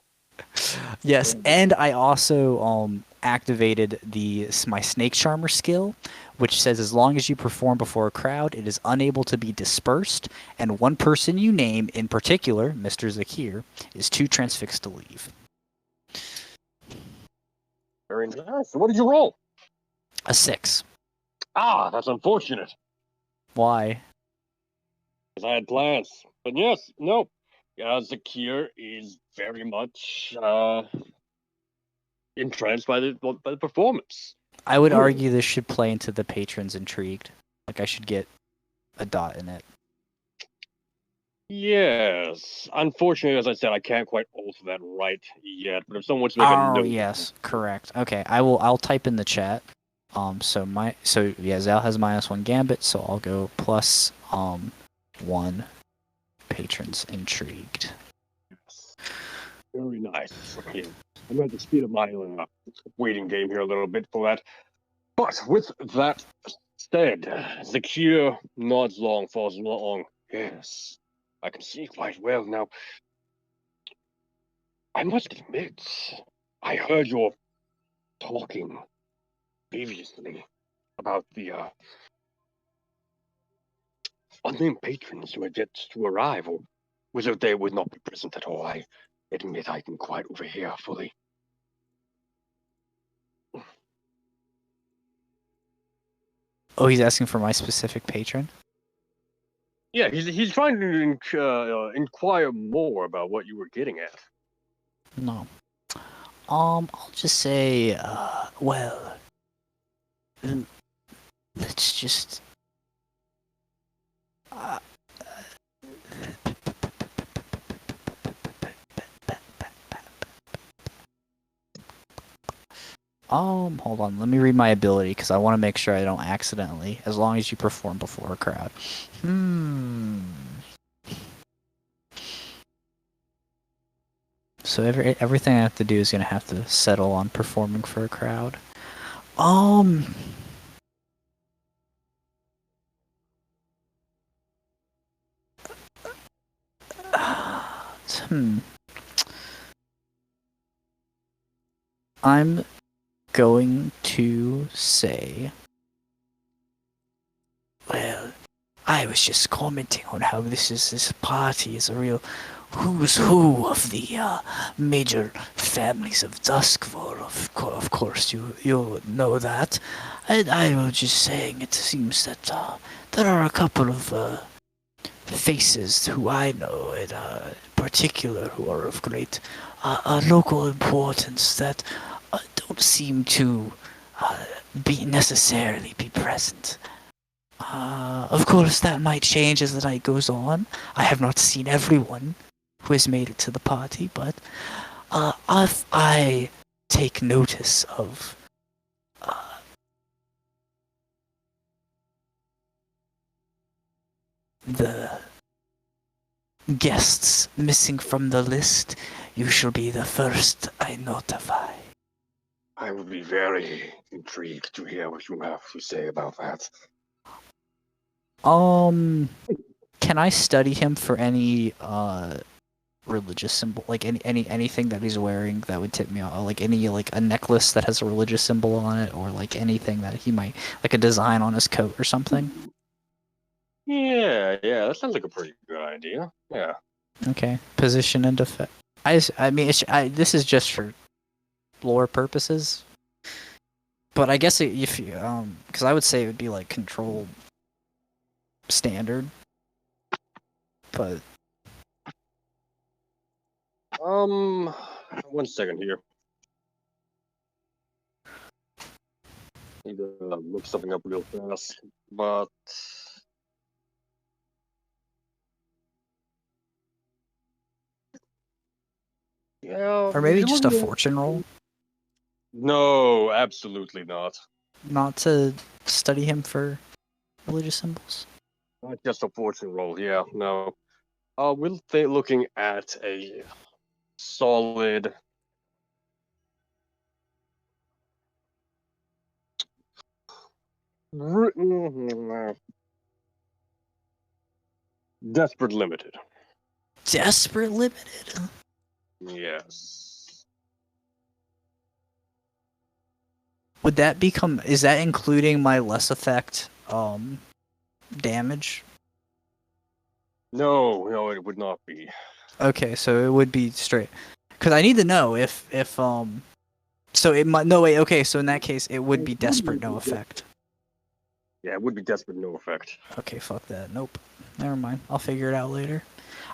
Yes, and I also activated my snake charmer skill, which says as long as you perform before a crowd, it is unable to be dispersed, and one person you name, in particular, Mr. Zakir, is too transfixed to leave. Very nice. So what did you roll? A 6. Ah, that's unfortunate. Why? Because I had plans. But yes, no. Zakir is very much entranced by the performance. I would argue this should play into the patrons intrigued. Like I should get a dot in it. Yes. Unfortunately, as I said, I can't quite alter that right yet. But if someone wants to make a note, yes, correct. Okay, I'll type in the chat. Zal has -1 gambit, so I'll go +1 patrons intrigued. Yes. Very nice. Okay. I'm going to speed up my waiting game here a little bit for that. But with that said, Zakir nods long, falls long. Yes. I can see quite well now. I must admit, I heard your talking previously about the unnamed patrons who had yet to arrive, or whether they would not be present at all. I admit I didn't quite overhear fully. Oh, he's asking for my specific patron? Yeah, he's trying to inquire more about what you were getting at. No. I'll just say, well, let's just. Hold on. Let me read my ability because I want to make sure I don't accidentally. As long as you perform before a crowd. So everything I have to do is gonna have to settle on performing for a crowd. I'm going to say, well, I was just commenting on how this party is a real who's who of the major families of Duskfall. Of course, you'll know that. And I was just saying, it seems that there are a couple of faces who I know in particular who are of great local importance that don't seem to necessarily be present. Of course, that might change as the night goes on. I have not seen everyone who has made it to the party, but if I take notice of the guests missing from the list, you shall be the first I notify. I would be very intrigued to hear what you have to say about that. Can I study him for any religious symbol, like anything that he's wearing that would tip me off, like a necklace that has a religious symbol on it, or like anything that he might, like a design on his coat or something? Yeah, that sounds like a pretty good idea. Yeah. Okay, position and effect. I mean, this is just for lore purposes, but I guess if you because I would say it would be like control standard, but 1 second here. Need to look something up real fast, but yeah. Or maybe just a fortune roll. No, absolutely not. Not to study him for religious symbols. Not just a fortune roll. Yeah, no. We'll be looking at a solid. Desperate limited. Desperate limited? Yes. Would that become? Is that including my less effect damage? No, it would not be. Okay, so it would be straight. Because I need to know if So it might. No wait. Okay, so in that case, it would be desperate no effect. Yeah, it would be desperate no effect. Okay, fuck that. Nope. Never mind. I'll figure it out later.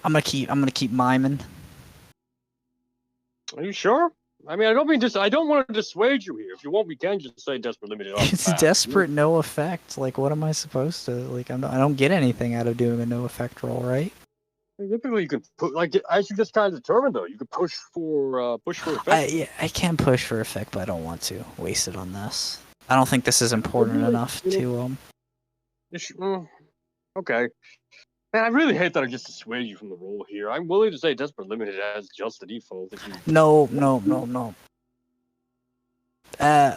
I'm gonna keep miming. Are you sure? I mean, I don't want to dissuade you here. If you want, we can just say desperate limited. It's desperate no effect. Like, what am I supposed to? Like, I don't get anything out of doing a no effect roll, right? Typically, you can put as you just kind of determined though. You could push for effect. I can push for effect, but I don't want to waste it on this. I don't think this is important enough to Okay. Man, I really hate that I just dissuade you from the roll here. I'm willing to say desperate limited as just the default. If you... No.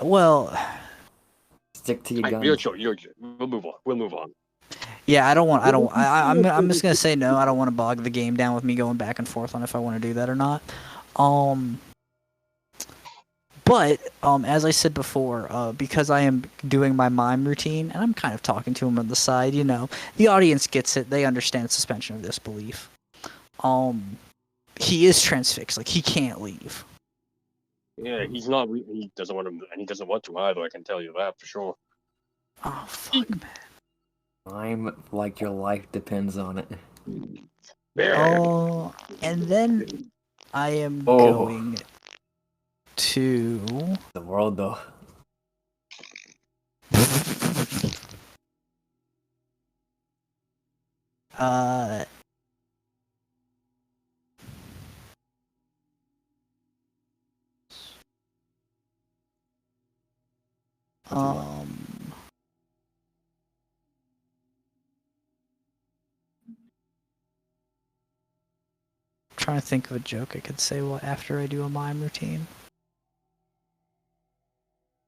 Well. Stick to your gun. We'll move on. Yeah, I'm just gonna say no. I don't want to bog the game down with me going back and forth on if I want to do that or not. But as I said before, because I am doing my mime routine and I'm kind of talking to him on the side, the audience gets it. They understand suspension of disbelief. He is transfixed. Like, he can't leave. Yeah, he's not. He doesn't want to, and he doesn't want to either. I can tell you that for sure. Oh fuck, man. I'm like your life depends on it. Oh, and then I am going to the world though. Trying to think of a joke I could say after I do a mime routine.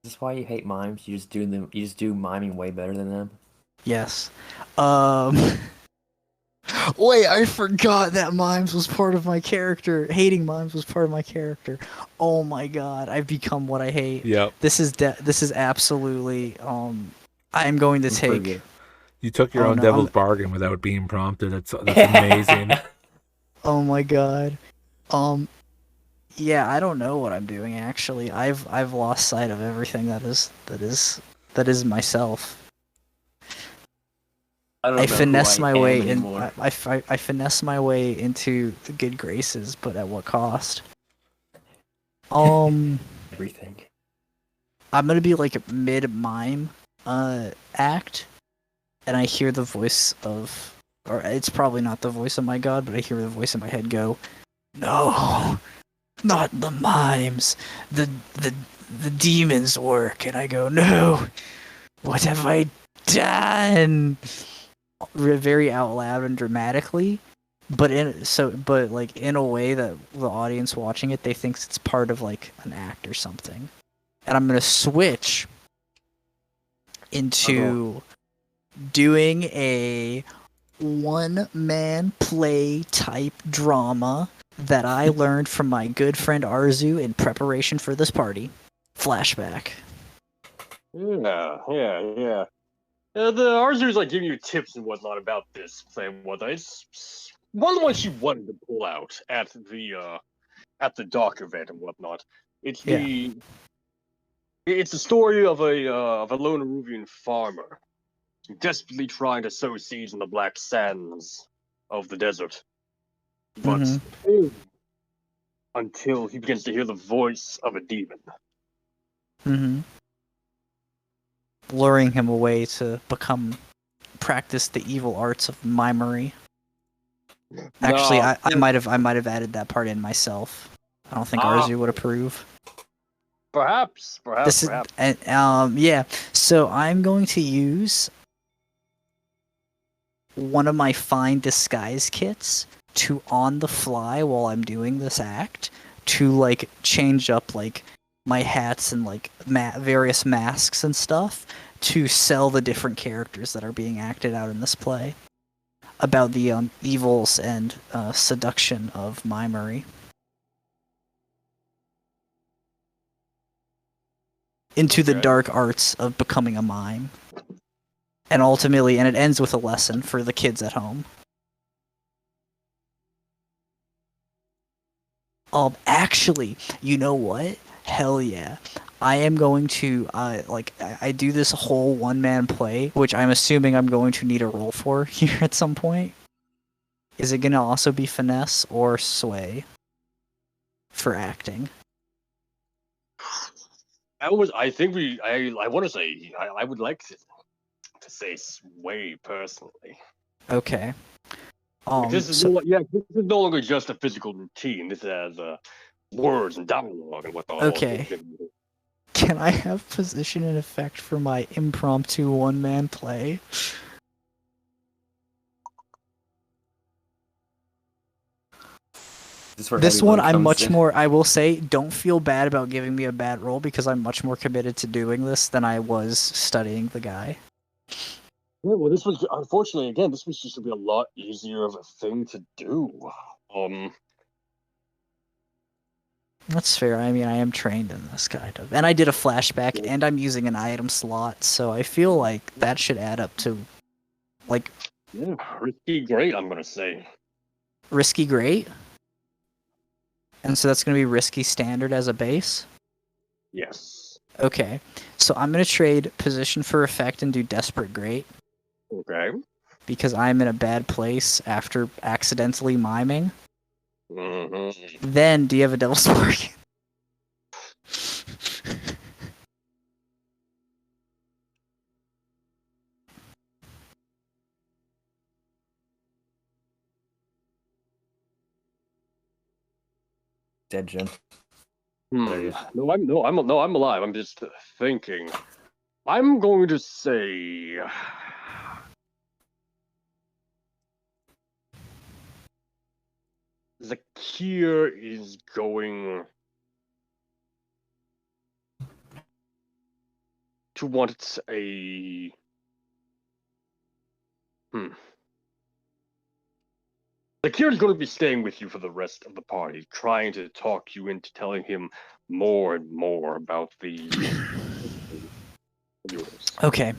Is this why you hate mimes? You just do miming way better than them? Yes. Wait, I forgot that mimes was part of my character. Hating mimes was part of my character. Oh my god, I've become what I hate. Yep. This is absolutely I'm going to take. You took your own devil's bargain without being prompted. That's amazing. Oh my god. Yeah, I don't know what I'm doing actually. I've lost sight of everything that is myself. I finesse my way in. I finesse my way into the good graces, but at what cost? Everything. I'm gonna be like mid mime act, and I hear the voice of, or it's probably not the voice of my god, but I hear the voice in my head go, "No, not the mimes, the demons work," and I go, "No, what have I done?" Very out loud and dramatically, but in a way that the audience watching it, they think it's part of like an act or something. And I'm gonna switch into doing a one-man play type drama that I learned from my good friend Arzu in preparation for this party. Flashback. Yeah. The Arzu's like giving you tips and whatnot about this play and whatnot. It's one of the ones she wanted to pull out at the dock event and whatnot. It's the story of a lone Aruvian farmer desperately trying to sow seeds in the black sands of the desert, but until he begins to hear the voice of a demon. Luring him away to practice the evil arts of mimery. Actually, I might have added that part in myself. I don't think Arzu would approve. Perhaps. Yeah. So I'm going to use one of my fine disguise kits to, on the fly while I'm doing this act, to like change up like my hats and like various masks and stuff to sell the different characters that are being acted out in this play about the evils and seduction of mimery. Into the dark arts of becoming a mime. And ultimately, and it ends with a lesson for the kids at home. Actually, you know what? Hell yeah. I am going to, I do this whole one-man play, which I'm assuming I'm going to need a roll for here at some point. Is it going to also be finesse or sway for acting? I want to say, I would like to say sway personally. Okay. This is no longer just a physical routine. This has words and dialogue and whatnot. Okay. Can I have position and effect for my impromptu one-man play? This one, I'm much more. I will say, don't feel bad about giving me a bad roll because I'm much more committed to doing this than I was studying the guy. Yeah, well, this was unfortunately this was just to be a lot easier of a thing to do. That's fair. I mean, I am trained in this kind of, and I did a flashback, and I'm using an item slot, so I feel like that should add up to, like, Yeah, risky great, I'm gonna say. risky great. And so that's gonna be risky standard as a base. Yes. Okay, so I'm gonna trade position for effect and do desperate great Okay. because I'm in a bad place after accidentally miming. Mm-hmm. Then, do you have a Devil's Bargain? Dead Jen. No, I'm alive. I'm just thinking. I'm going to say Zakir is going to want a Zakir is going to be staying with you for the rest of the party, trying to talk you into telling him more and more about the yours. Okay.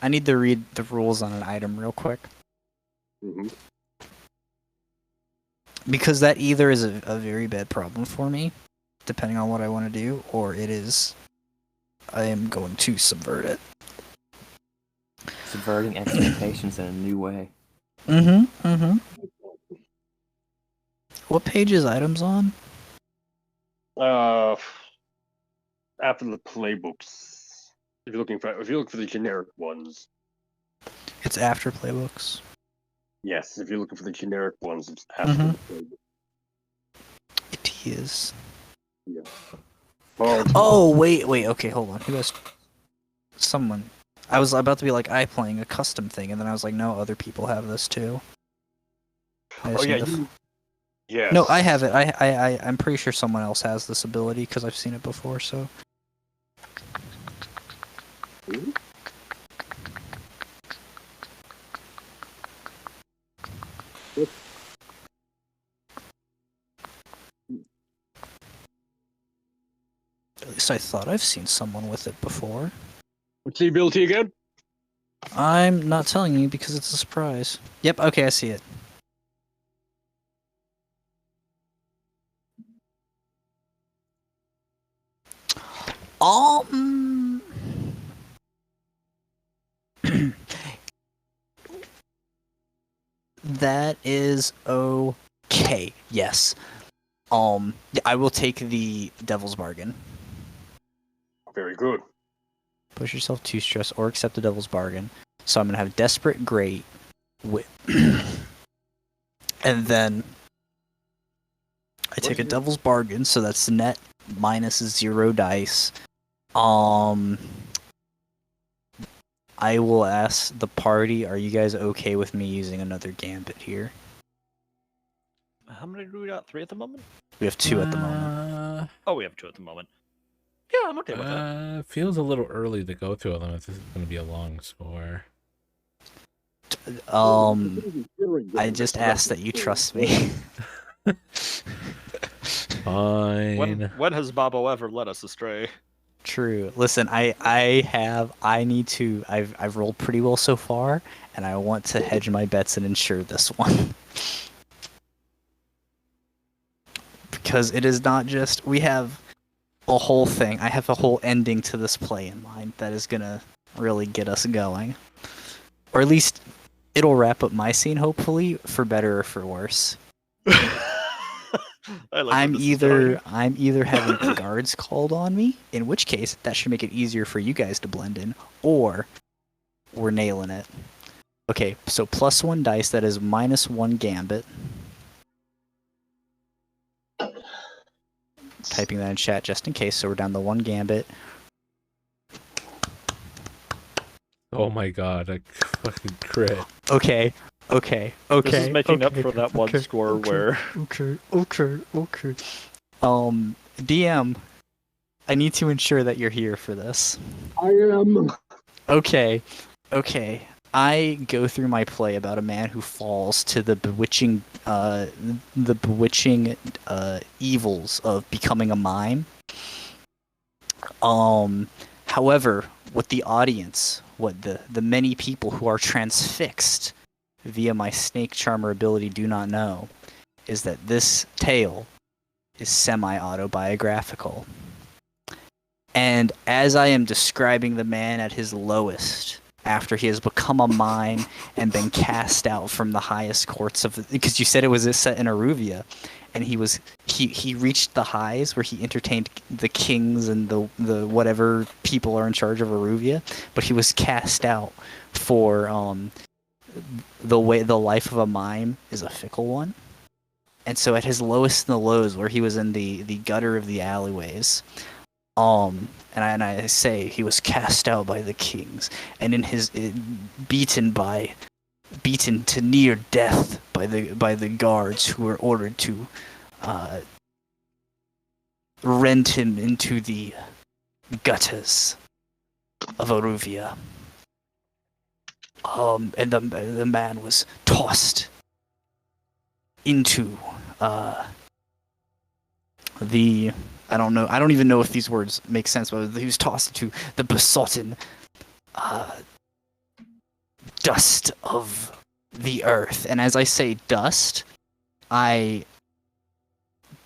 I need to read the rules on an item real quick. Mm-hmm. Because that either is a very bad problem for me, depending on what I want to do, or it is I am going to subvert it. Subverting expectations in a new way. Mm-hmm. What page is items on? After the playbooks, if you look for the generic ones. It's after playbooks. Yes, if you're looking for the generic ones, it's after the playbook. It is. Yeah. Oh, wait, okay, hold on. Who has... Someone. I was about to be like, I playing a custom thing, and then I was like, no, other people have this too. Yes. No, I have it. I'm pretty sure someone else has this ability, because I've seen it before, so... Mm-hmm. At least I thought I've seen someone with it before. What's the ability again? I'm not telling you because it's a surprise. Yep, okay, I see it. That is okay. Yes. I will take the Devil's Bargain. Very good. Push yourself 2 stress or accept the Devil's Bargain. So I'm gonna have Desperate Great with and then I take a Devil's Bargain, so that's net minus 0 dice. I will ask the party, are you guys okay with me using another gambit here? How many do we got? 3 at the moment? We have 2 at the moment. Oh, we have 2 at the moment. Yeah, I'm okay with that. Feels a little early to go through them if this is going to be a long score. I just ask that you trust me. Fine. When has Bobo ever led us astray? True. Listen, I've rolled pretty well so far, and I want to hedge my bets and ensure this one. Because it is not just, we have a whole thing. I have a whole ending to this play in mind that is gonna really get us going. Or at least, it'll wrap up my scene, hopefully, for better or for worse. I'm either having the guards called on me, in which case that should make it easier for you guys to blend in, or we're nailing it. Okay, so +1 dice, that is -1 gambit. Typing that in chat just in case, so we're down to 1 gambit. Oh my god, a fucking crit. Okay. This is making up for that one score where... Okay. DM, I need to ensure that you're here for this. I am. Okay. I go through my play about a man who falls to the bewitching evils of becoming a mime. However, what the audience, what the many people who are transfixed via my snake charmer ability do not know, is that this tale is semi-autobiographical. And as I am describing the man at his lowest, after he has become a mime and been cast out from the highest courts of, because you said it was set in Aruvia, and he reached the highs where he entertained the kings and the whatever people are in charge of Aruvia, but he was cast out for the life of a mime is a fickle one. And so at his lowest in the lows, where he was in the gutter of the alleyways, and I say he was cast out by the kings, and beaten to near death by the guards who were ordered to rend him into the gutters of Aruvia. And the man was tossed into I don't even know if these words make sense, but he was tossed into the besotted dust of the earth. And as I say dust, I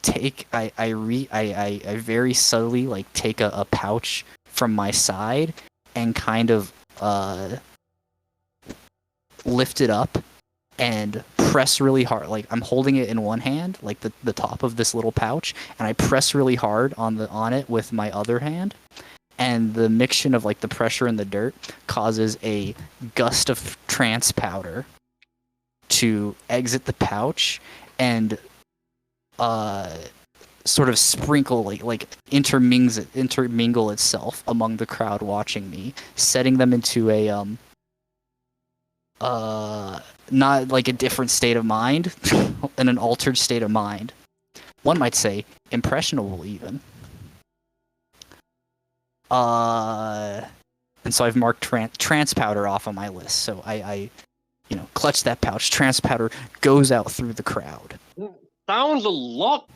very subtly like take a pouch from my side and kind of lift it up and press really hard. Like I'm holding it in one hand, like the top of this little pouch, and I press really hard on it with my other hand. And the mixture of like the pressure and the dirt causes a gust of trance powder to exit the pouch and sort of sprinkle like intermingle itself among the crowd watching me, setting them into a not like a different state of mind, in an altered state of mind. One might say impressionable even. And so I've marked trance powder off on my list. So I clutch that pouch. Trance powder goes out through the crowd. Sounds a lot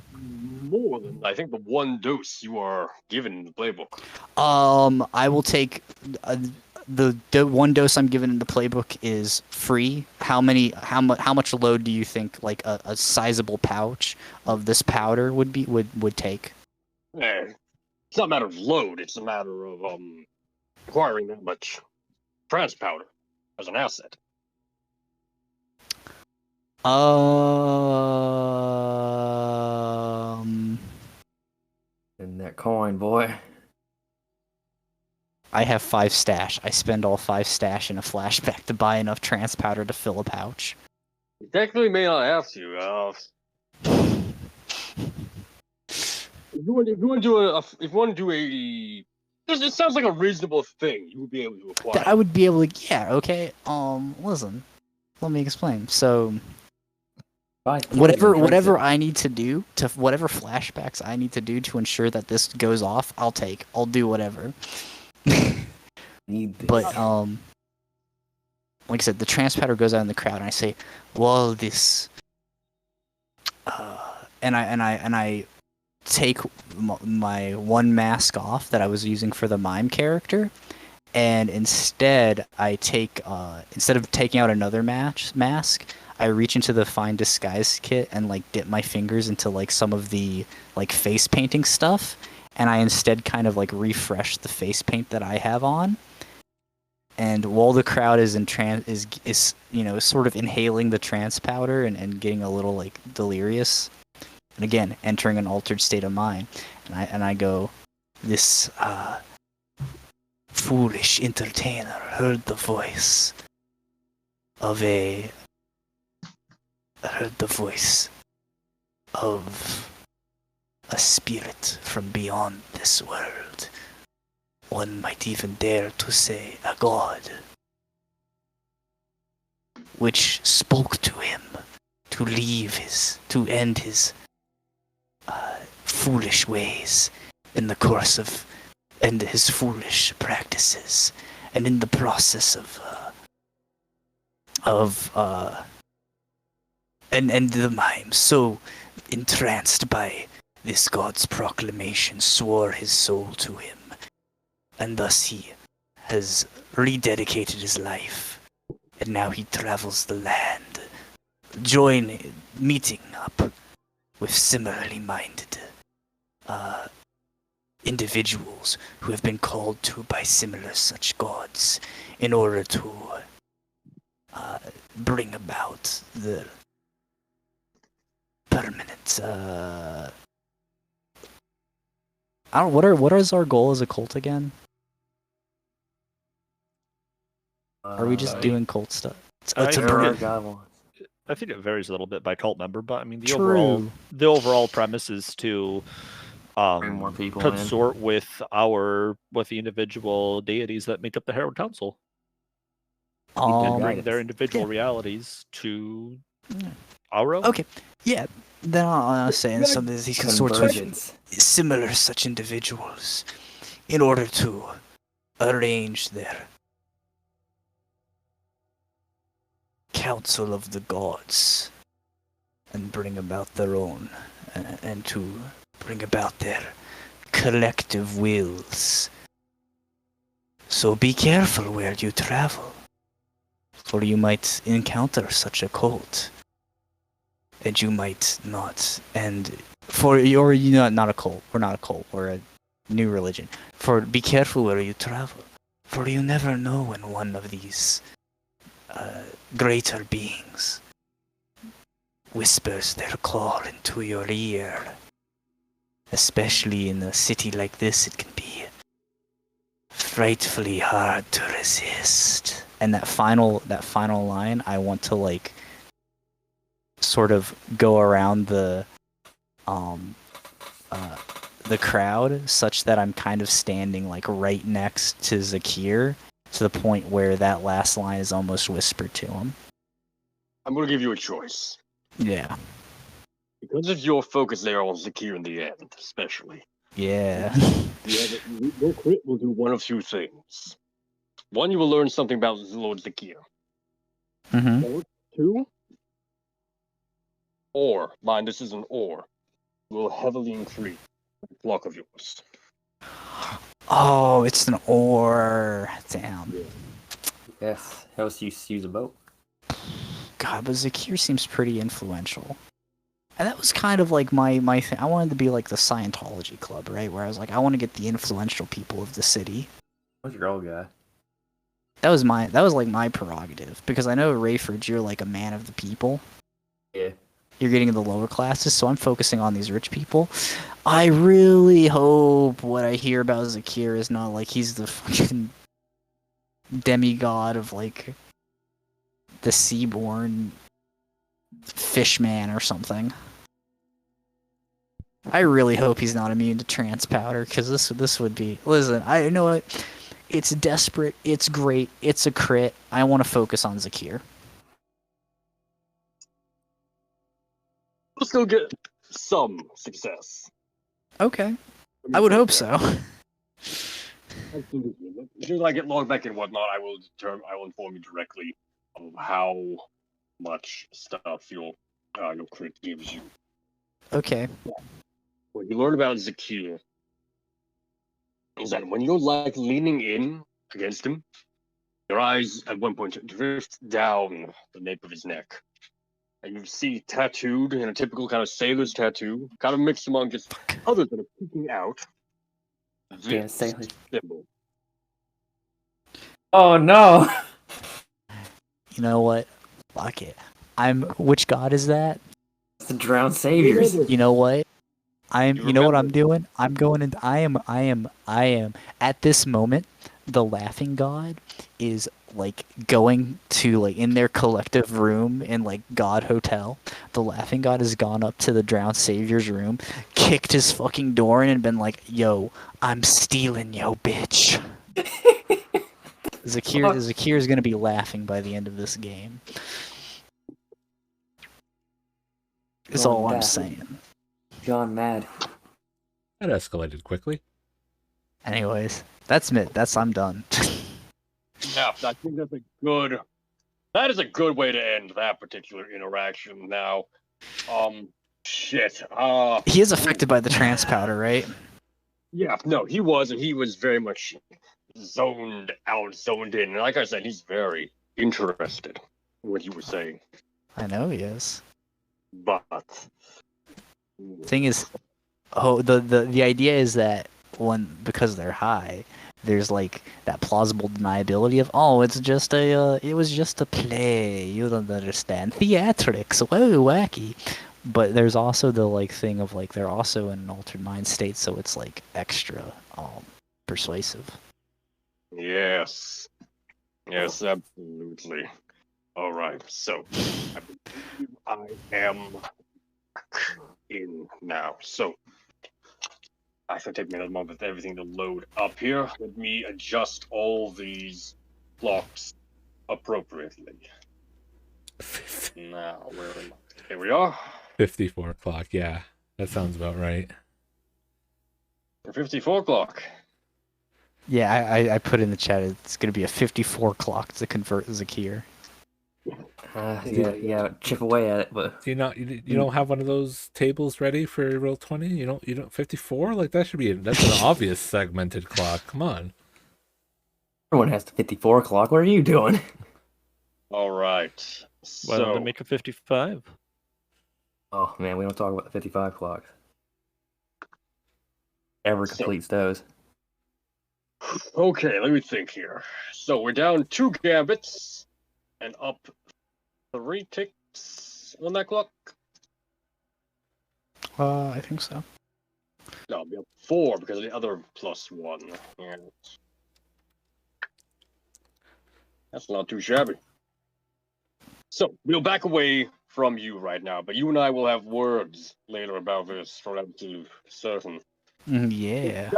more than I think the one dose you are given in the playbook. I will take the one dose I'm given in the playbook is free. How much load do you think like a sizable pouch of this powder would take? It's not a matter of load, it's a matter of acquiring that much trance powder as an asset. And that coin, boy. I have 5 stash. I spend all 5 stash in a flashback to buy enough trance powder to fill a pouch. You technically may not have to. If you want to do a, it sounds like a reasonable thing. You would be able to acquire. I would be able to. Yeah. Okay. Listen. Let me explain. So, whatever I need to do whatever flashbacks I need to do to ensure that this goes off, I'll take. I'll do whatever. But like I said, the trance powder goes out in the crowd, and I say, "Well, this," and I take my one mask off that I was using for the mime character, and instead I take instead of taking out another mask, I reach into the Find Disguise kit and like dip my fingers into like some of the like face painting stuff, and I instead kind of like refresh the face paint that I have on. And while the crowd is is sort of inhaling the trance powder and getting a little like delirious, and again entering an altered state of mind, and I go, this foolish entertainer heard the voice of a spirit from beyond this world. One might even dare to say a god, which spoke to him to end his foolish ways in the course of end his foolish practices, and in the process of of and the mime, so entranced by this god's proclamation, swore his soul to him, and thus he has rededicated his life, and now he travels the land, meeting up with similarly minded individuals who have been called to by similar such gods in order to bring about the permanent I don't what is our goal as a cult again? Are we just doing cult stuff? I To think bring it- I think it varies a little bit by cult member, but I mean the True. overall premise is to Bring more people in. consort with the individual deities that make up the Harrowed Council. And bring guidance. their individual yeah. realities to Yeah. our own. Okay, yeah. Then I'll say in some of these consorts with Convergence. similar such individuals in order to arrange their council of the gods and bring about their own and to bring about their collective wills. So be careful where you travel, for you might encounter such a cult, and you might not. And you're not a cult. We're not a cult. We're a new religion. For be careful where you travel, for you never know when one of these greater beings whispers their call into your ear. Especially in a city like this, it can be frightfully hard to resist. And that final line, I want to like sort of go around the crowd such that I'm kind of standing like right next to Zakir, to the point where that last line is almost whispered to him. I'm gonna give you a choice. Yeah. Because of your focus there on Zakir in the end, especially. Yeah. Your crit will do one of two things. One, you will learn something about Lord Zakir. Mm-hmm. Or two, or, mind this is an or, will heavily increase the block of yours. Oh, it's an or. Damn. Yeah. Yes. Helps you use a boat. God, but Zakir seems pretty influential. And that was kind of like my thing. I wanted to be like the Scientology club, right? Where I was like, I want to get the influential people of the city. What's your old guy? That was like my prerogative. Because I know Rayford, you're like a man of the people. Yeah. You're getting in the lower classes, so I'm focusing on these rich people. I really hope what I hear about Zakir is not like he's the fucking demigod of like the Seaborn Fishman or something. I really hope he's not immune to trance powder, because this would be... Listen, I know what... It's desperate, it's great, it's a crit. I want to focus on Zakir. We'll still get some success. Okay. I would hope so. Absolutely. As soon as I get logged back and whatnot, I will inform you directly of how much stuff your crit gives you. Okay. What you learn about Zakir is that when you're like leaning in against him, your eyes at one point drift down the nape of his neck. And you see tattooed in a typical kind of sailor's tattoo, kind of mixed among just others that are peeking out. Damn This sailor. symbol. Oh no! You know what? Fuck it. Which god is that? It's the drowned saviors. You know what? You know what I'm remember. doing? I'm going and I am at this moment, the laughing god is like going to like in their collective room in like God Hotel. The laughing god has gone up to the drowned savior's room, kicked his fucking door in and been like, "Yo, I'm stealing yo, bitch." Zakir is gonna be laughing by the end of this game. Is all I'm saying. Gone mad. That escalated quickly. Anyways, that's it. I'm done. Yeah, I think that's a good That is a good way to end that particular interaction. Now, shit. He is affected by the trance powder, right? Yeah, no, he was, and he was very much zoned out, zoned in. And like I said, he's very interested in what you were saying. I know he is. But Thing is, the idea is that because they're high, there's like that plausible deniability of it was just a play. You don't understand theatrics. Whoa, wacky. But there's also the like thing of like they're also in an altered mind state, so it's like extra persuasive. yes, absolutely. All right, so I believe I am in now. So I should take me another moment for everything to load up here. Let me adjust all these clocks appropriately. Now, where am I? Here we are. 54 o'clock. Yeah, that sounds about right. 54 o'clock. Yeah, I put in the chat. It's gonna be a 54 clock to convert Zakir. Yeah, chip away at it, but Do you don't have one of those tables ready for roll 20? You don't 54? Like that's an obvious segmented clock. Come on. everyone has the 54 o'clock. What are you doing? All right. Why don't they So, make a 55? Oh man, we don't talk about the 55 clocks. Ever completes those. okay, let me think here. So we're down 2 gambits and up 3 ticks on that clock. I think so. No, it'll be up 4 because of the other +1. Yeah. That's not too shabby. So we'll back away from you right now, but you and I will have words later about this for absolute certain. Yeah.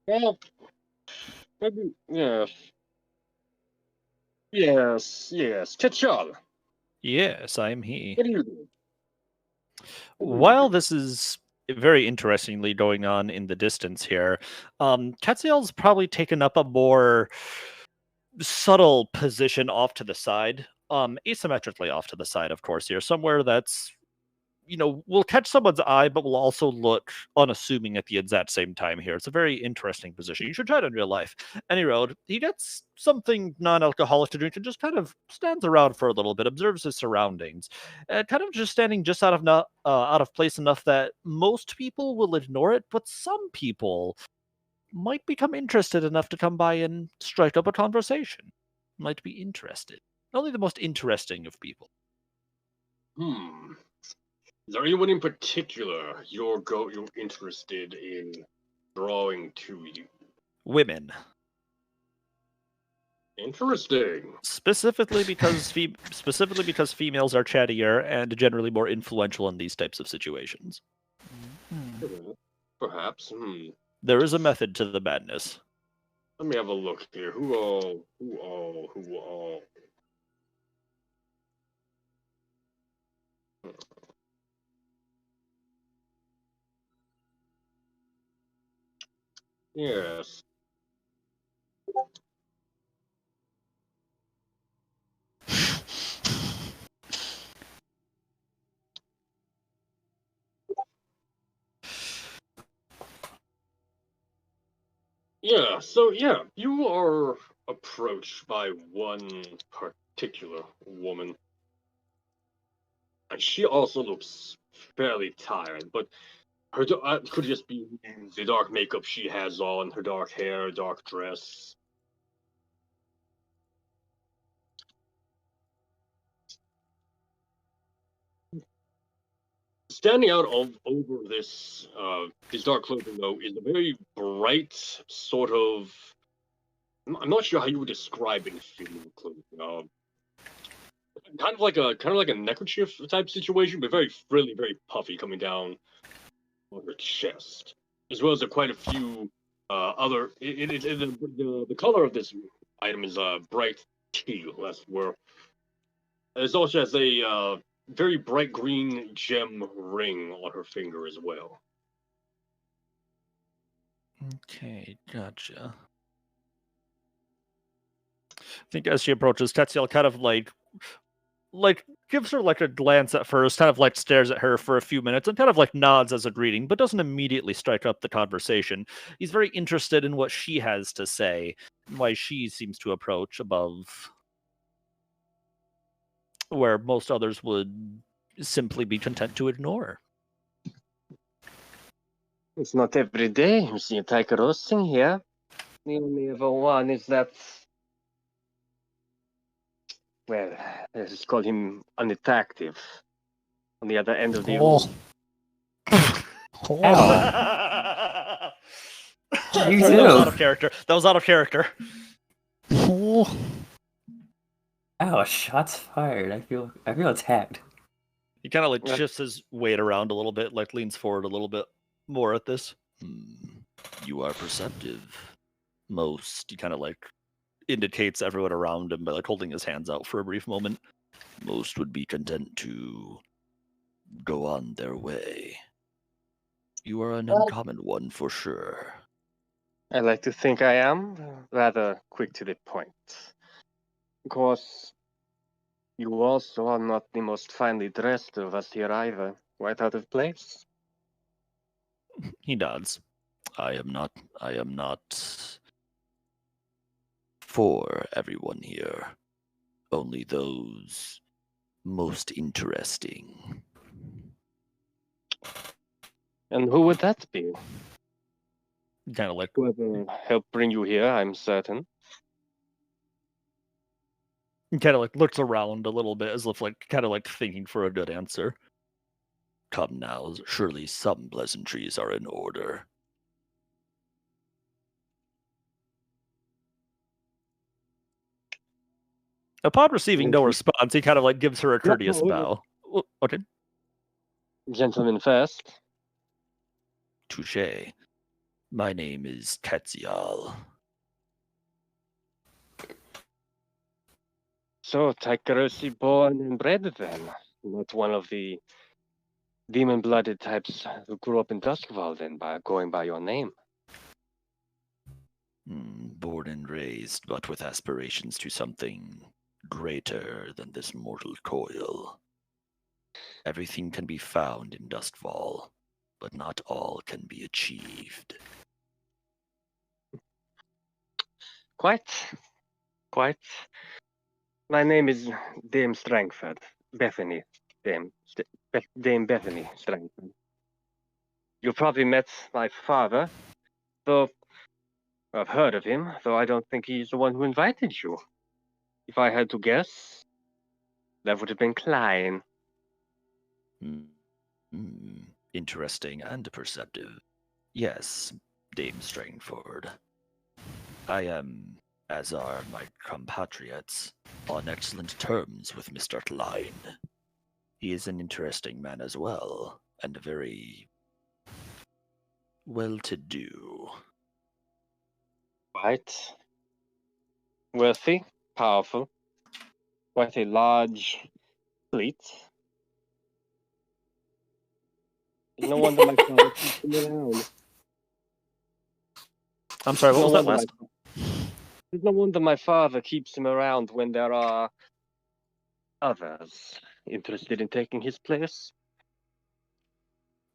Well, maybe, yes. Yes. T'Challa, Yes, I am he. what are you doing? While this is very interestingly going on in the distance here, Catziel's probably taken up a more subtle position off to the side, asymmetrically off to the side, of course, here, somewhere that's, will catch someone's eye, but will also look unassuming at the exact same time here. It's a very interesting position. You should try it in real life. Any road, he gets something non-alcoholic to drink and just kind of stands around for a little bit, observes his surroundings, kind of just standing just out of place enough that most people will ignore it, but some people might become interested enough to come by and strike up a conversation. Might be interested. Only the most interesting of people. Is there anyone in particular you're interested in drawing to you? Women. Interesting. Specifically because females are chattier and generally more influential in these types of situations. Perhaps. There is a method to the madness. Let me have a look here. Who all? Yes. Yeah, so you are approached by one particular woman. And she also looks fairly tired, but her could just be the dark makeup she has on, her dark hair, dark dress. Standing out over this dark clothing though is a very bright sort of. I'm not sure how you would describe it in female clothing. Kind of like a neckerchief type situation, but very frilly, very puffy, coming down on her chest, as well as quite a few other. The color of this item is bright teal. That's where. It also has a very bright green gem ring on her finger as well. Okay, gotcha. I think as she approaches, Tetsuel kind of like gives her like a glance at first, kind of like stares at her for a few minutes and kind of like nods as a greeting, but doesn't immediately strike up the conversation. He's very interested in what she has to say, and why she seems to approach above where most others would simply be content to ignore. It's not every day you see a tiger roasting here. The only other one is that, well, let's just call him unattractive. On the other end of the Oh. room. Oh. You Sorry, that was out too. of character. That was out of character. Oh. Ow, shots fired. I feel attacked. He kind of like Yeah. shifts his weight around a little bit, like leans forward a little bit more at this. You are perceptive. Most, he kind of like indicates everyone around him by like holding his hands out for a brief moment. Most would be content to go on their way. You are an uncommon one for sure. I like to think I am rather quick to the point. Of course, you also are not the most finely dressed of us here either. Quite out of place. He nods. I am not for everyone here. Only those most interesting. And who would that be? Kind of like Whoever helped bring you here, I'm certain. looks around a little bit as if like kind of like thinking for a good answer. Come now, surely some pleasantries are in order. Upon receiving no response, he kind of like gives her a courteous bow. Okay. Gentlemen first. Touche. My name is Tetsual. So, Taikaroshi born and bred then. Not one of the demon-blooded types who grew up in Duskval then, by going by your name. Born and raised, but with aspirations to something greater than this mortal coil. Everything can be found in Duskval, but not all can be achieved. Quite. My name is Dame Strangford. Bethany. Dame Bethany Strangford. You probably met my father, though I've heard of him, though I don't think he's the one who invited you. If I had to guess, that would have been Klein. Interesting and perceptive. Yes, Dame Strangford. I am, as are my compatriots, on excellent terms with Mr. Klein. He is an interesting man as well, and very well-to-do. Quite wealthy, powerful, quite a large fleet. No wonder my father keeps him around. I'm sorry, what was that last? No wonder my father keeps him around when there are others interested in taking his place.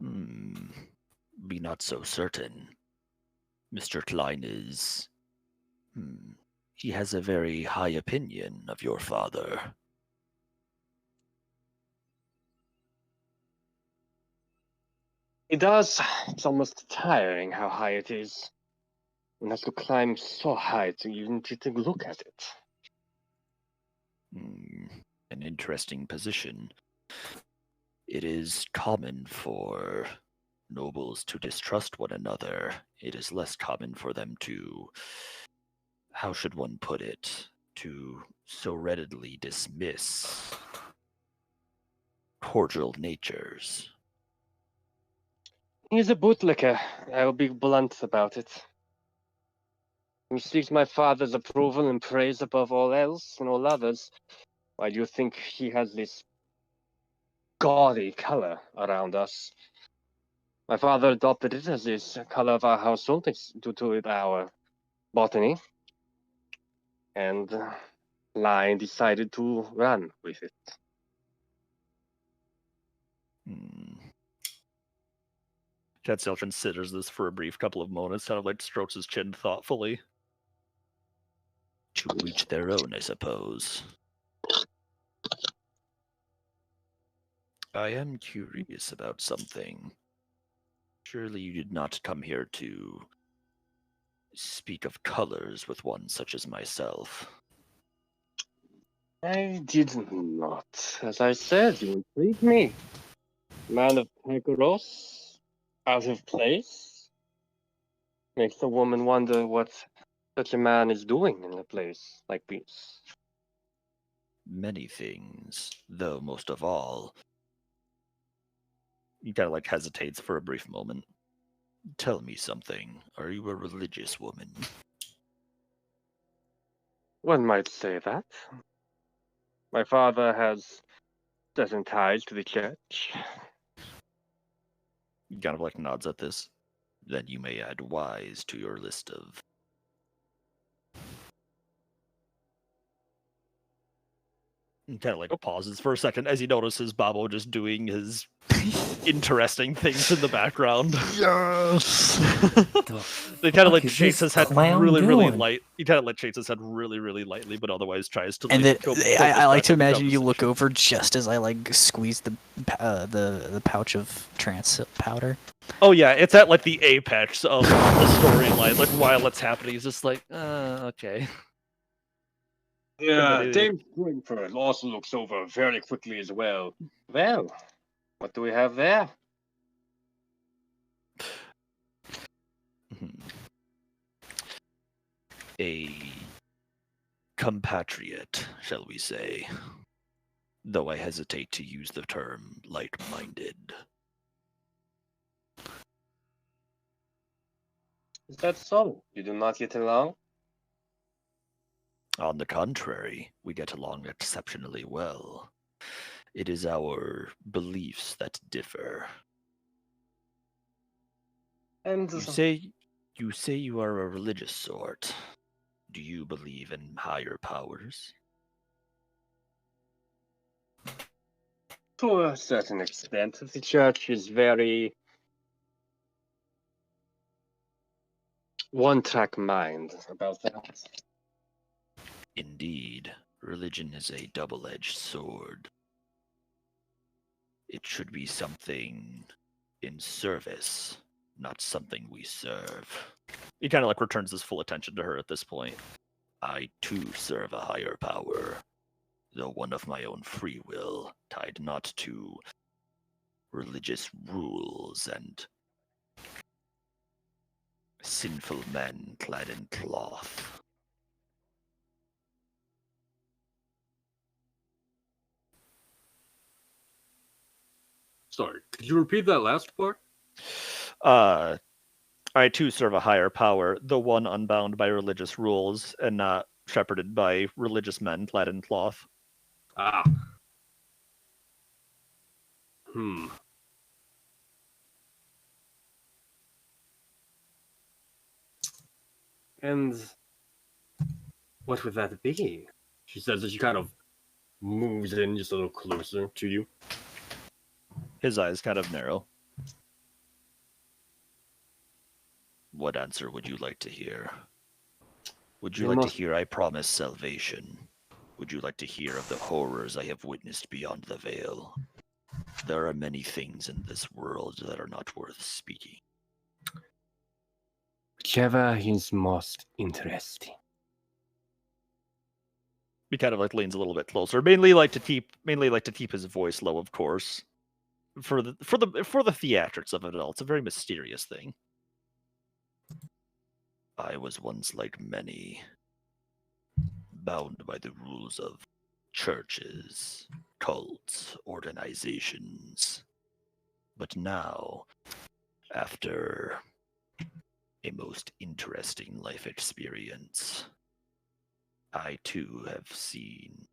Be not so certain. Mr. Klein is... he has a very high opinion of your father. He does. It's almost tiring how high it is. One has to climb so high to even to look at it. An interesting position. It is common for nobles to distrust one another. It is less common for them to, how should one put it, to so readily dismiss cordial natures. He's a bootlicker. I'll be blunt about it. He seeks my father's approval and praise above all else and all others. Why do you think he has this gaudy color around us? My father adopted it as this color of our household due to our botany. And Lion decided to run with it. Tetzel considers this for a brief couple of moments, kind of like strokes his chin thoughtfully. To each their own, I suppose. I am curious about something. Surely you did not come here to speak of colors with one such as myself. I did not. As I said, you intrigued me. Man of Pygoros, out of place. Makes a woman wonder what such a man is doing in a place like this. Many things, though most of all. He kind of like hesitates for a brief moment. Tell me something. Are you a religious woman? One might say that. My father has certain ties to the church. He kind of like nods at this. Then you may add wise to your list of... He kind of like pauses for a second as he notices Babo just doing his interesting things in the background. Yes. They kind of like is shakes this his head clown really doing? light. He kind of like shakes his head really lightly, but otherwise tries to. And Like, then focus I like back to on the imagine you look conversation. over just as I like squeeze the pouch of trance powder. Oh yeah, it's at like the apex of the storyline. Like while it's happening, he's just like, okay. Yeah, Somebody- Dame Springford also looks over very quickly as well. Well, what do we have there? A compatriot, shall we say? Though I hesitate to use the term light-minded. Is that so? You do not get along? On the contrary, we get along exceptionally well. It is our beliefs that differ. And You say you are a religious sort. Do you believe in higher powers? to a certain extent, the church is very one-track mind about that. Indeed, religion is a double-edged sword. It should be something in service, not something we serve. He kind of like returns his full attention to her at this point. I too serve a higher power, though one of my own free will, tied not to religious rules and sinful men clad in cloth. Sorry, could you repeat that last part? I too serve a higher power, the one unbound by religious rules and not shepherded by religious men clad in cloth. Ah. And what would that be? She says as she kind of moves in just a little closer to you. His eyes kind of narrow. What answer would you like to hear? Would you like to hear I promise salvation? Would you like to hear of the horrors I have witnessed beyond the veil? There are many things in this world that are not worth speaking. Whichever is most interesting. He kind of like leans a little bit closer, mainly like to keep his voice low, of course, for the theatrics of it all. It's a very mysterious thing. I was once like many, bound by the rules of churches, cults, organizations. But now, after a most interesting life experience, I too have seen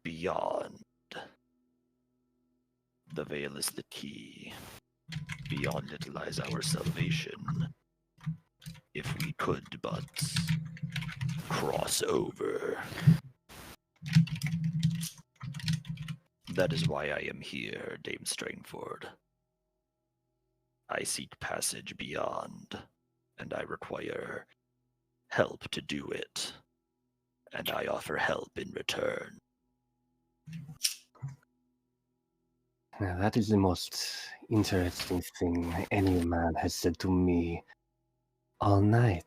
beyond The veil is the key. Beyond it lies our salvation. If we could but cross over. That is why I am here, Dame Strangford. I seek passage beyond, and I require help to do it. And I offer help in return. Now, that is the most interesting thing any man has said to me all night.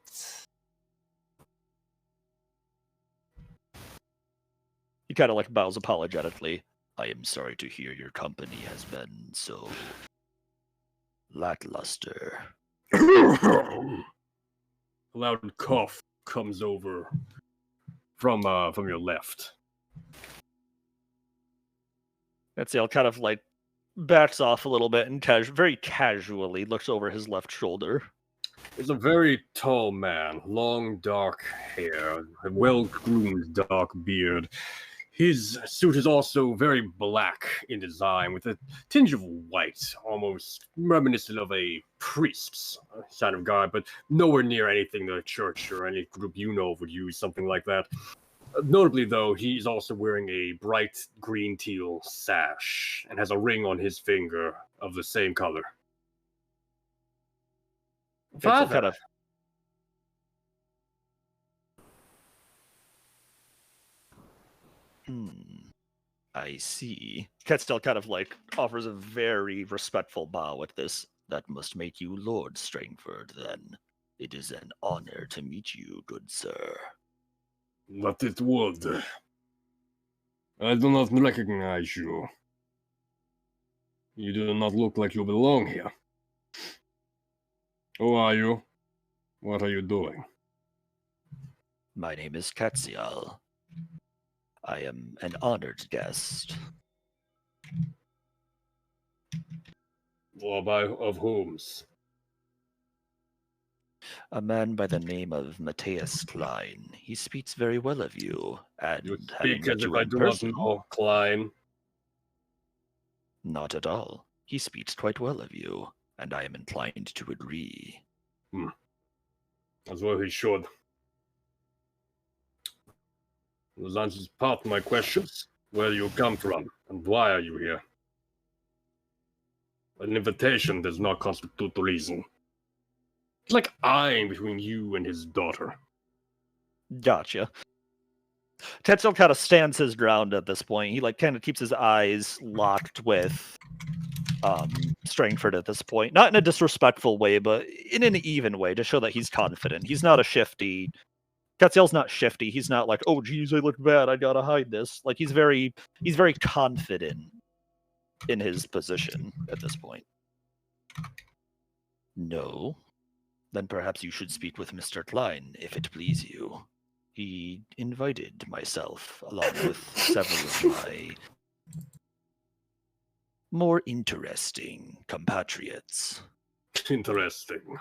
He kind of like bows apologetically. I am sorry to hear your company has been so lackluster. A loud cough comes over from your left. Etziel kind of like backs off a little bit and very casually looks over his left shoulder. He's a very tall man, long dark hair, a well-groomed dark beard. His suit is also very black in design, with a tinge of white, almost reminiscent of a priest's kind of garb, but nowhere near anything the church or any group you know would use something like that. Notably, though, he's also wearing a bright green teal sash and has a ring on his finger of the same color. Father. Kind of... I see. Ketzel kind of like offers a very respectful bow at this. That must make you Lord Strangford, then. It is an honor to meet you, good sir. But it would. I do not recognize you. You do not look like you belong here. Who are you? What are you doing? My name is Katsial. I am an honored guest. Of whom's? A man by the name of Matthias Klein. He speaks very well of you. And You speak as if I do person, not know Klein. Not at all. He speaks quite well of you, and I am inclined to agree. As well he should. Those answers part of my questions. Where do you come from, and why are you here? An invitation does not constitute reason. It's like eyeing between you and his daughter. Gotcha. Tetzel kind of stands his ground at this point. He like kind of keeps his eyes locked with Strangford at this point. Not in a disrespectful way, but in an even way to show that he's confident. He's not a shifty. Tetzel's not shifty. He's not like, oh geez, I look bad, I gotta hide this. Like he's very confident in his position at this point. No. Then perhaps you should speak with Mr. Klein, if it please you. He invited myself, along with several of my more interesting compatriots. Interesting.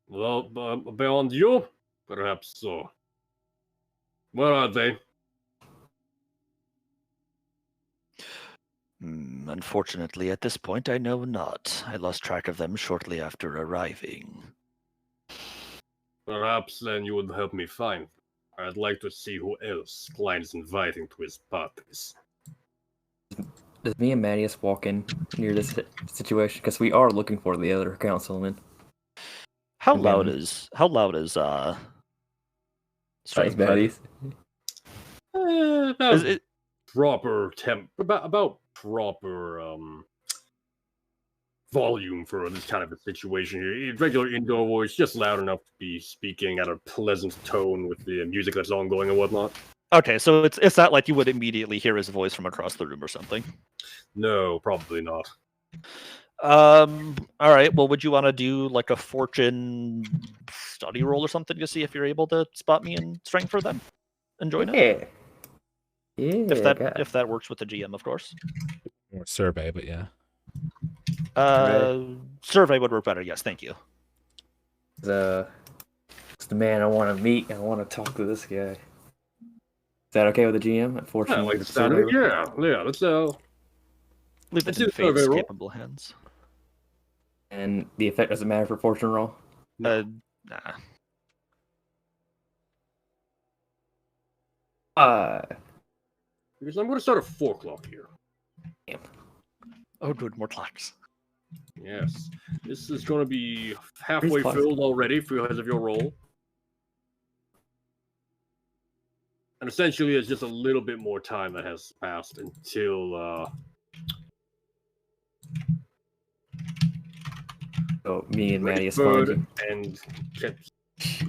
Well, beyond you? Perhaps so. Where are they? Unfortunately, at this point, I know not. I lost track of them shortly after arriving. Perhaps then you would help me find. I'd like to see who else Klein is inviting to his parties. Does me and Mattias walk in near this situation? Because we are looking for the other councilman. How loud is Mattias? Is it proper about proper volume for this kind of a situation here. Regular indoor voice, just loud enough to be speaking at a pleasant tone with the music that's ongoing and whatnot. Okay, so it's not like you would immediately hear his voice from across the room or something. No, probably not. All right. Well, would you want to do like a fortune study roll or something to see if you're able to spot me and Strangford then and join it? Yeah. If that works with the GM, of course. Or survey, but yeah. Survey would work better. Yes, thank you. It's the man I want to meet. I want to talk to this guy. Is that okay with the GM? Yeah, like the sound of it. Yeah. Let's Leave Let's it in do a survey Fate's roll. capable hands. And the effect doesn't matter for fortune roll. No. Nah. Because I'm going to start at 4 o'clock here. Oh, good, more clocks. Yes. This is going to be halfway clocks? filled already because of your roll. And essentially, there's just a little bit more time that has passed until So me and Maddie Bird find you. and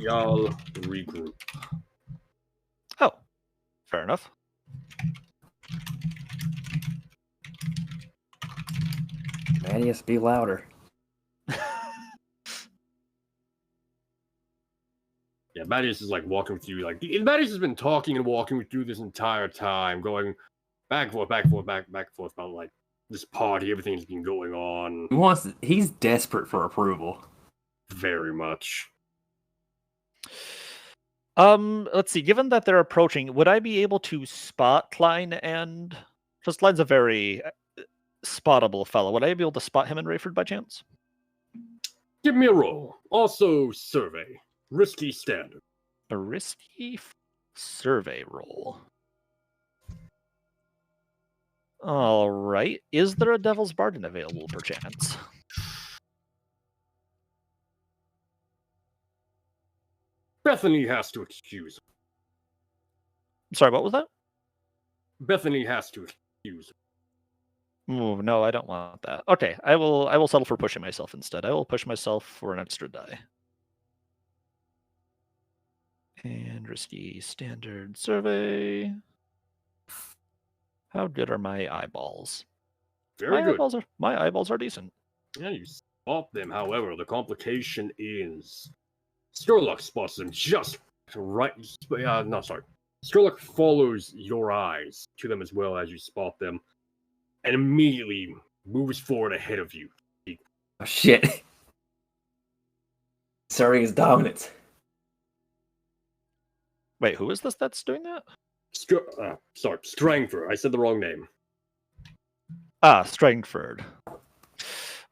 y'all regroup. Oh, fair enough. Maddie, be louder. Yeah, Mattias is like walking with you. Like Mattias has been talking and walking with you this entire time, going back and forth, back and forth, back and forth about like this party, everything that's been going on. He's desperate for approval. Very much. Let's see. Given that they're approaching, would I be able to spot Klein and? Because Klein's a very spottable fellow. Would I be able to spot him and Rayford by chance? Give me a roll. Also, survey. Risky standard. A risky survey roll. All right. Is there a Devil's Bargain available, perchance? Bethany has to excuse. Sorry, what was that? Bethany has to excuse. Oh, no, I don't want that. Okay, I will settle for pushing myself instead. I will push myself for an extra die. And risky standard survey. How good are my eyeballs? Very good. My eyeballs are decent. Yeah, you spot them. However, the complication is Sturlock spots them just right. No, sorry. Sturlock follows your eyes to them as well as you spot them, and immediately moves forward ahead of you. Oh shit. Starting his dominance. Wait, who is this that's doing that? Sorry, Strangford. I said the wrong name. Ah, Strangford.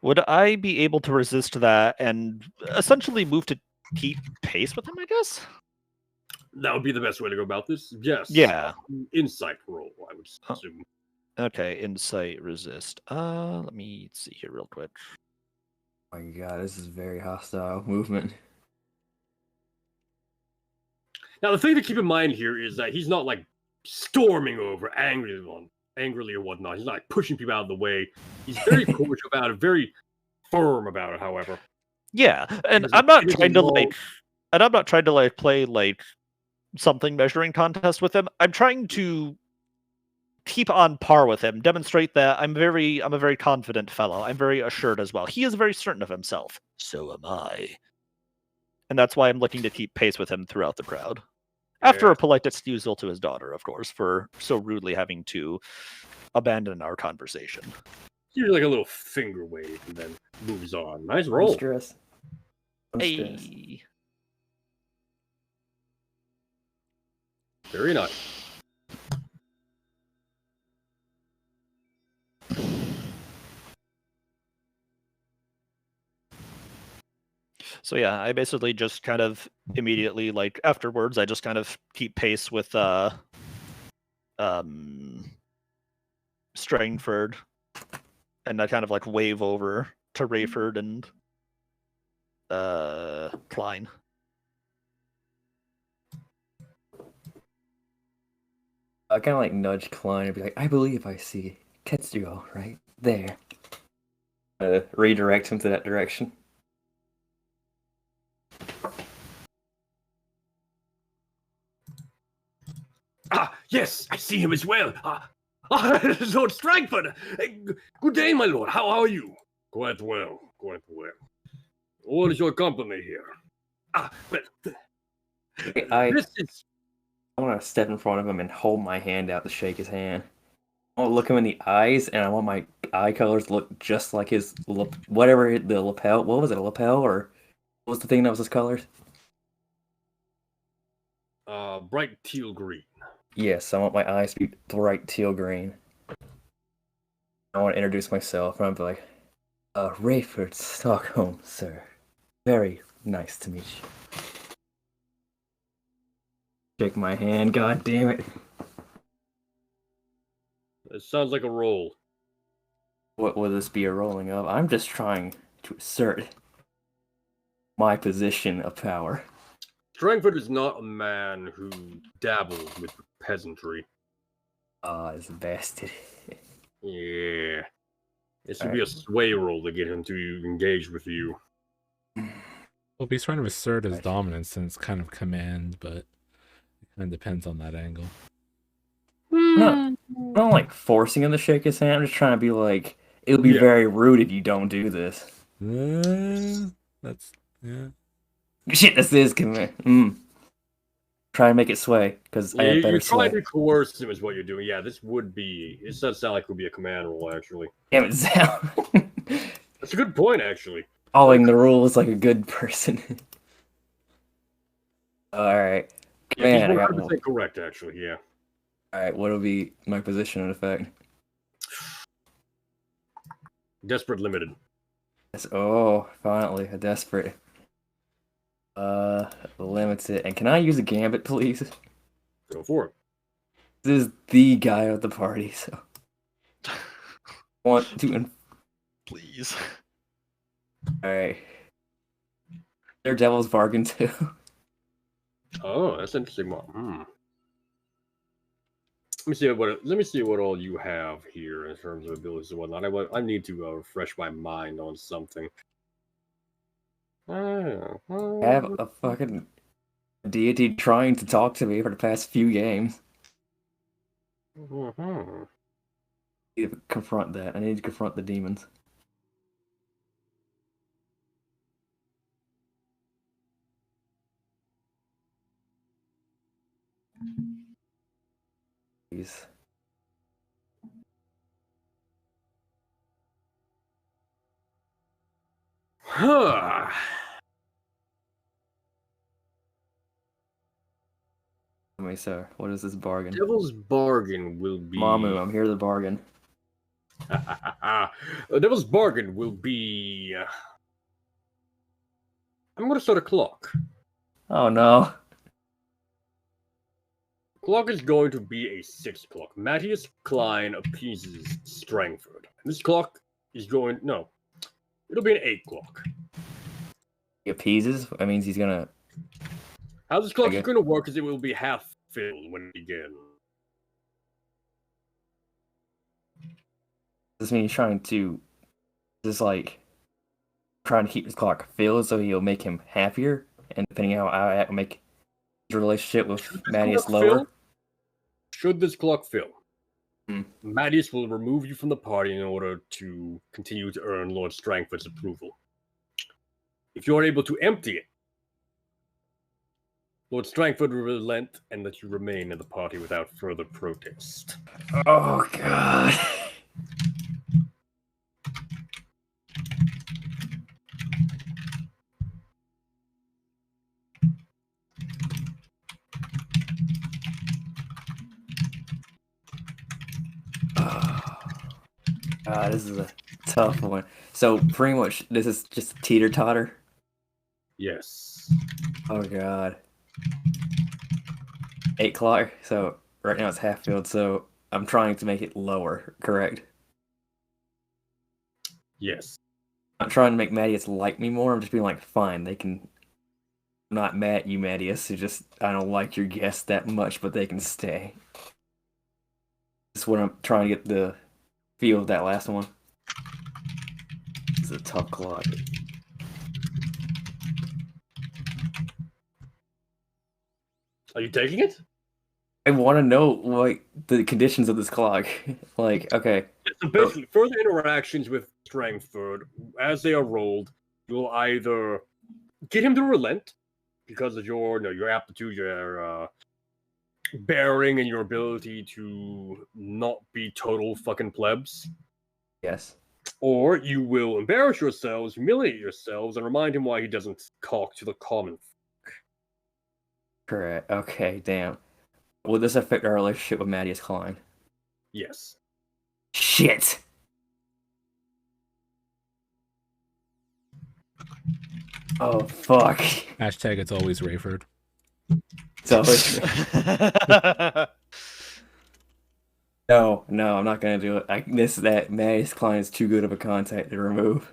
Would I be able to resist that and essentially move to keep pace with him, I guess? That would be the best way to go about this. Yes. Yeah. Insight roll, I would assume. Okay, insight resist. Let me see here real quick. Oh my god, this is very hostile movement. Now, the thing to keep in mind here is that he's not like storming over angrily or whatnot. He's not like pushing people out of the way. He's very cordial about it, very firm about it, however. Yeah, and I'm not trying to like play like something measuring contest with him. I'm trying to keep on par with him, demonstrate that I'm a very confident fellow. I'm very assured as well. He is very certain of himself. So am I. And that's why I'm looking to keep pace with him throughout the crowd. After a polite excusal to his daughter, of course, for so rudely having to abandon our conversation. Here's like a little finger wave and then moves on. Nice roll. Stress. Hey. Very nice. So yeah, I basically just kind of immediately, like afterwards, I just kind of keep pace with Strangford, and I kind of like wave over to Rayford and Klein. I kind of like nudge Klein and be like, I believe I see Tetsuo right there. Redirect him to that direction. Ah, yes, I see him as well. Lord Strangford. Good day, my lord. How are you? Quite well, quite well. What is your company here? But I this is... want to step in front of him and hold my hand out to shake his hand. I want to look him in the eyes, and I want my eye colors to look just like his whatever the lapel. What was it, a lapel, or what was the thing that was his colors? bright teal green. Yes, I want my eyes to be bright teal green. I want to introduce myself, and I'll be like, Rayford Stockholm, sir. Very nice to meet you. Shake my hand, god damn it. It sounds like a roll. What will this be a rolling of? I'm just trying to assert my position of power. Strangford is not a man who dabbles with peasantry. It's a bastard. Yeah. It should be a sway roll to get him to engage with you. Well, he's trying to assert his dominance, and it's kind of command, but it kind of depends on that angle. I'm not like forcing him to shake his hand. I'm just trying to be like, it'll be very rude if you don't do this. That's Shit, this is command. Try and make it sway, because I have better sway. You're trying to coerce him is what you're doing. Yeah, this does sound like it would be a command roll, actually. Damn it, Zal. That's a good point, actually. Following the rules like a good person. Alright. Yeah, he's 100% correct, actually, yeah. Alright, what'll be my position in effect? Desperate limited. Oh, finally, a desperate. Limited. And can I use a gambit, please? Go for it. This is the guy of the party, so. Want to. Please. Alright. They're Devil's Bargain, too. Oh, that's interesting. Let me see what all you have here in terms of abilities and whatnot. I need to refresh my mind on something. I have a fucking deity trying to talk to me for the past few games. I need to confront that. I need to confront the demons. Please. Me, sir. What is this bargain? Devil's Bargain will be... Mamu, I'm here to bargain. The Devil's Bargain will be... I'm going to start a clock. Oh, no. Clock is going to be a 6 clock. Matthias Klein appeases Strangford. This clock is going... No. It'll be an 8 clock. He appeases? That means he's gonna... How this clock is going to work is it will be half filled when it begins. Does this mean he's trying to... Just like... Trying to keep his clock filled so he'll make him happier? And depending on how I make his relationship with Matthias lower? Should this clock fill, Matthias will remove you from the party in order to continue to earn Lord Strangford's approval. If you are able to empty it, Lord Strangford will relent and let you remain in the party without further protest. Oh, God. This is a tough one. So, pretty much, this is just teeter-totter? Yes. Oh, God. 8 clock? So, right now it's half filled, so I'm trying to make it lower, correct? Yes. I'm trying to make Matthias like me more. I'm just being like, fine, they can... I'm not mad at you, Matthias. I don't like your guests that much, but they can stay. That's what I'm trying to get the feel of that last one. It's a tough clock. Are you taking it? I want to know, like, the conditions of this clock. Like, okay. So basically, further interactions with Strangford, as they are rolled, you'll either get him to relent because of your aptitude, your bearing, and your ability to not be total fucking plebs. Yes. Or you will embarrass yourselves, humiliate yourselves, and remind him why he doesn't talk to the common folk. Correct. Okay, damn. Will this affect our relationship with Matthias Klein? Yes. Shit! Oh fuck! Hashtag it's always Rayford. So no, I'm not gonna do it. That Maddie's client is too good of a contact to remove.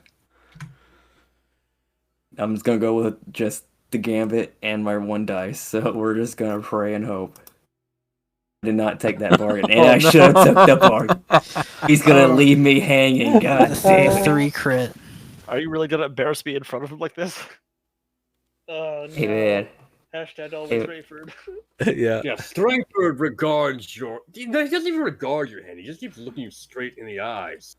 I'm just gonna go with just the gambit and my 1 dice. So we're just gonna pray and hope. I did not take that bargain, and I should have took the bargain. He's gonna leave me hanging. God damn it. 3 crit. Are you really gonna embarrass me in front of him like this? Oh no. Hey man. Hashtag always Hey. Rayford. Yeah. Yeah, Strangford regards your. He doesn't even regard your hand. He just keeps looking you straight in the eyes.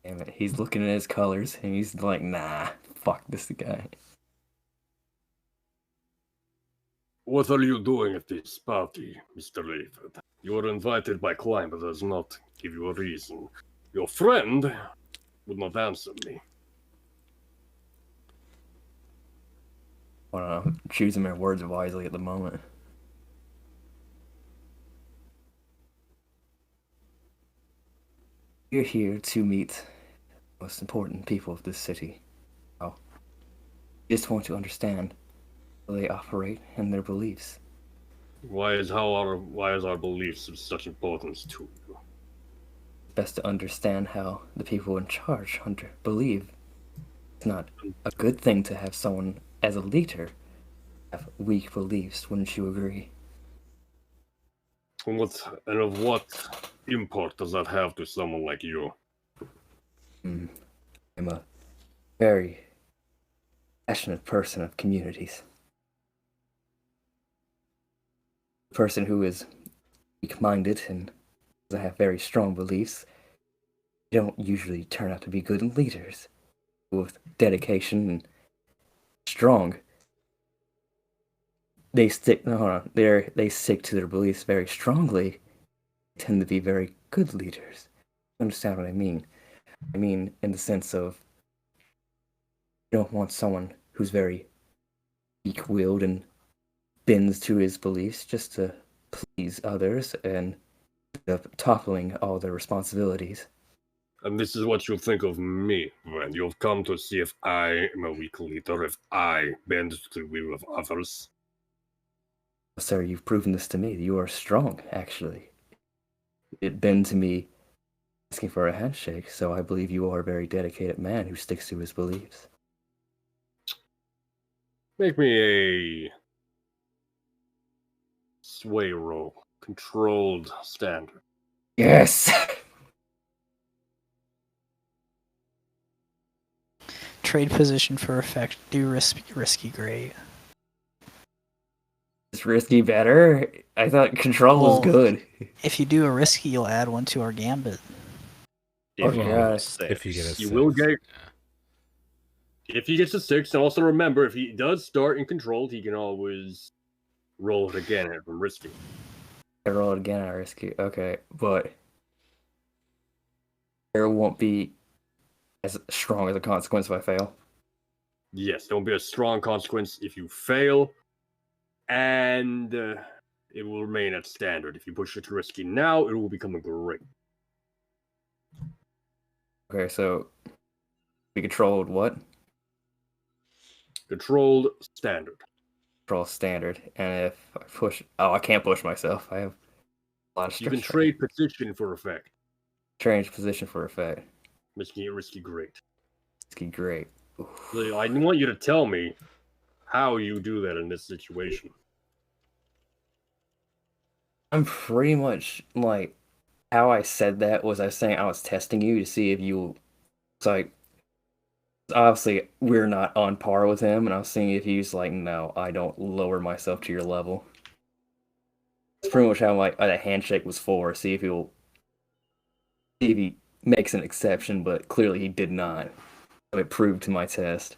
Damn it. He's looking at his colors, and he's like, nah, fuck this guy. What are you doing at this party, Mr. Rayford? You were invited by Klein, but does not give you a reason. Your friend would not answer me. I'm choosing my words wisely at the moment. We're here to meet the most important people of this city. Oh, just want to understand how they operate and their beliefs. Why is our beliefs of such importance to you? Best to understand how the people in charge believe. It's not a good thing to have someone as a leader have weak beliefs, wouldn't you agree? And of what import does that have to someone like you? I'm a very passionate person of communities. A person who is weak-minded and doesn't have very strong beliefs don't usually turn out to be good leaders. With dedication and strong, they stick to their beliefs very strongly. They tend to be very good leaders. Understand what I mean? I mean in the sense of you don't want someone who's very weak-willed and bends to his beliefs just to please others and end up toppling all their responsibilities. And this is what you think of me, when you've come to see if I am a weak leader, if I bend to the will of others. Sir, you've proven this to me. You are strong, actually. It been to me asking for a handshake, so I believe you are a very dedicated man who sticks to his beliefs. Make me a sway roll, controlled standard. Yes! Trade position for effect. Do risky great. Is risky better? I thought control was good. If you do a risky, you'll add 1 to our gambit. Oh, If you God. get a six. If you get a You 6. will get. If he gets a 6, and also remember, if he does start in controlled, he can always roll it again from risky. I roll it again at risky. Okay, but there won't be as strong as a consequence if I fail. Yes, there will be a strong consequence if you fail, and it will remain at standard. If you push it to risky now, it will become a great. Okay, so we controlled what? Controlled standard. Control standard. And if I push... Oh, I can't push myself. I have a lot of You can stress. trade position for effect. Change position for effect. Making it risky great. Risky great. Oof. So I want you to tell me how you do that in this situation. I'm pretty much like how I said that was I was saying I was testing you to see if you. It's like obviously we're not on par with him, and I was seeing if he's like, no, I don't lower myself to your level. That's pretty much how like a handshake was for. See if he makes an exception, but clearly he did not. So it proved to my test.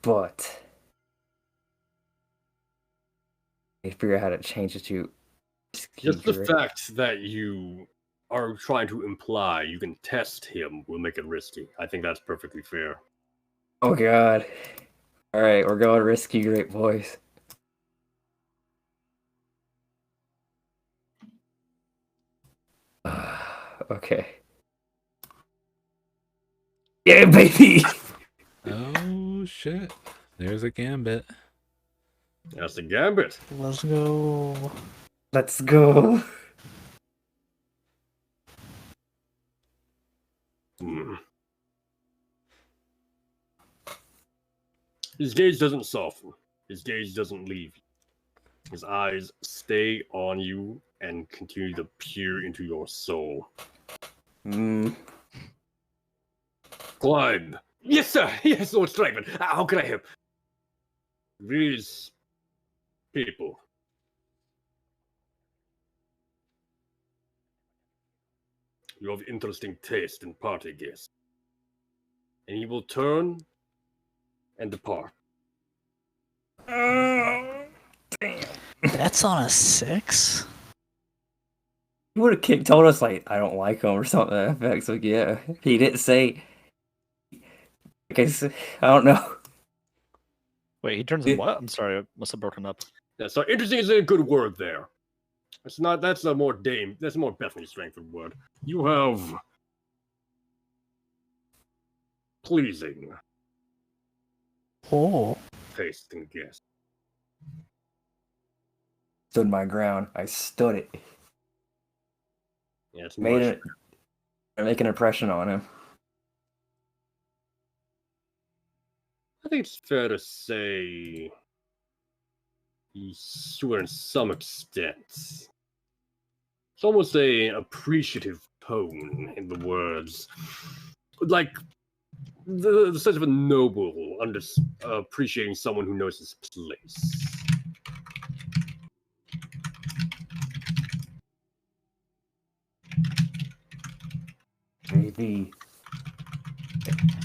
But I figure out how to change it to Just the fact that you are trying to imply you can test him will make it risky. I think that's perfectly fair. Oh god. Alright, we're going risky great boys. Okay. Yeah, baby. Oh shit! There's a gambit. That's the gambit. Let's go. Let's go. Hmm. His gaze doesn't soften. His gaze doesn't leave you. His eyes stay on you and continue to peer into your soul. Clyde. Yes, sir. Yes, Lord Strickland. How can I help? These people. You have interesting taste in party guests. And he will turn and depart. Damn. That's on a 6. He would have told us like I don't like him or something to that effect. So yeah, he didn't say. I don't know. Wait, he turns in what? I'm sorry, I must have broken up. Yeah, so interesting is a good word there. It's not. That's a more Bethany Strangford word. You have pleasing Oh. taste in guests. Stood my ground. I stood it. Yeah, it's Made much. it. Make an impression on him. I think it's fair to say he's to some extent. It's almost an appreciative tone in the words, like the sense of a noble appreciating someone who knows his place. Maybe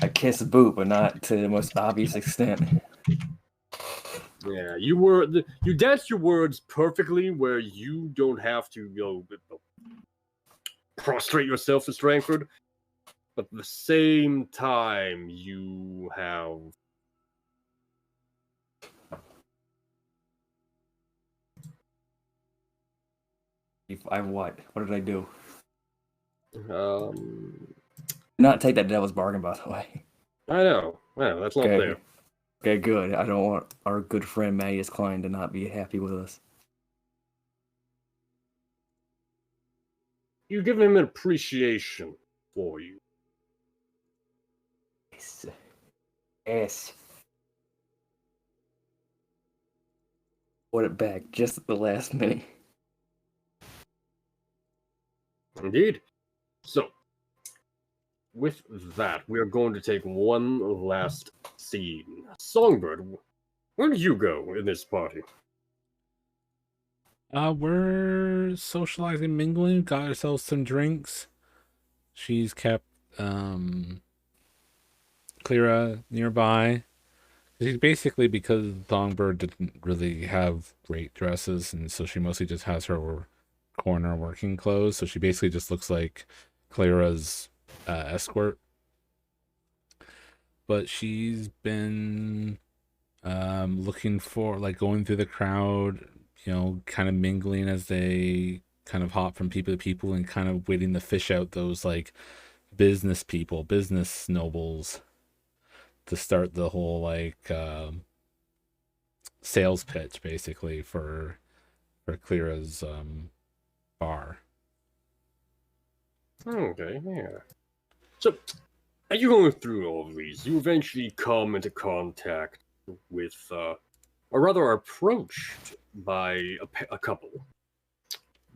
I kiss boot, but not to the most obvious extent. Yeah, you danced your words perfectly, where you don't have to prostrate yourself to Strangford, but at the same time you have. What? What did I do? Do not take that devil's bargain, by the way. I know. That's not fair. Okay, good. I don't want our good friend Matthias Klein to not be happy with us. You give him an appreciation for you. Yes. Put it back just at the last minute. Indeed. So, with that, we are going to take one last scene. Songbird, where did you go in this party? We're socializing, mingling, got ourselves some drinks. She's kept Clara nearby. She's basically, because Songbird didn't really have great dresses, and so she mostly just has her corner working clothes. So she basically just looks like Clara's escort. But she's been looking for, like, going through the crowd, kind of mingling as they kind of hop from people to people, and kind of waiting to fish out those like business people, business nobles, to start the whole like sales pitch basically for Clara's bar. Okay, yeah. So, as you're going through all of these, you eventually come into contact with, or rather are approached by a couple.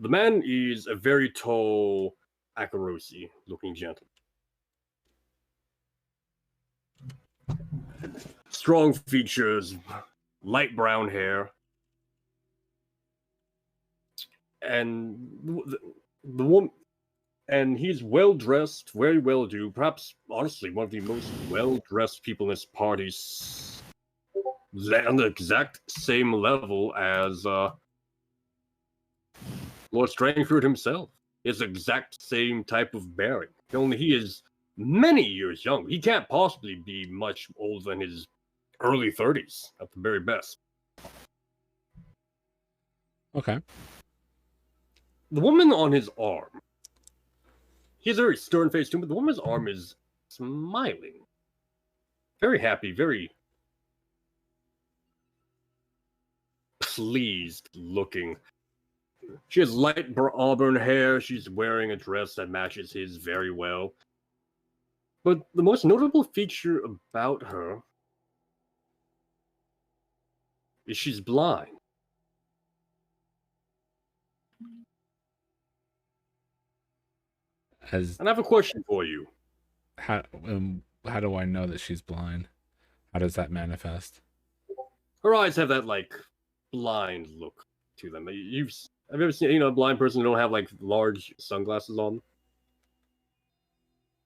The man is a very tall, Akarosi-looking gentleman. Strong features, light brown hair, and the woman. And he's well dressed, very well do. Perhaps, honestly, one of the most well dressed people in this party, on the exact same level as Lord Strangford himself. His exact same type of bearing. Only he is many years young. He can't possibly be much older than his early 30s at the very best. Okay. The woman on his arm. He has a very stern face too, but the woman's arm is smiling. Very happy, very pleased looking. She has light auburn hair. She's wearing a dress that matches his very well. But the most notable feature about her is she's blind. And I have a question for you. How do I know that she's blind? How does that manifest? Her eyes have that like blind look to them. Have you ever seen a blind person who don't have like large sunglasses on?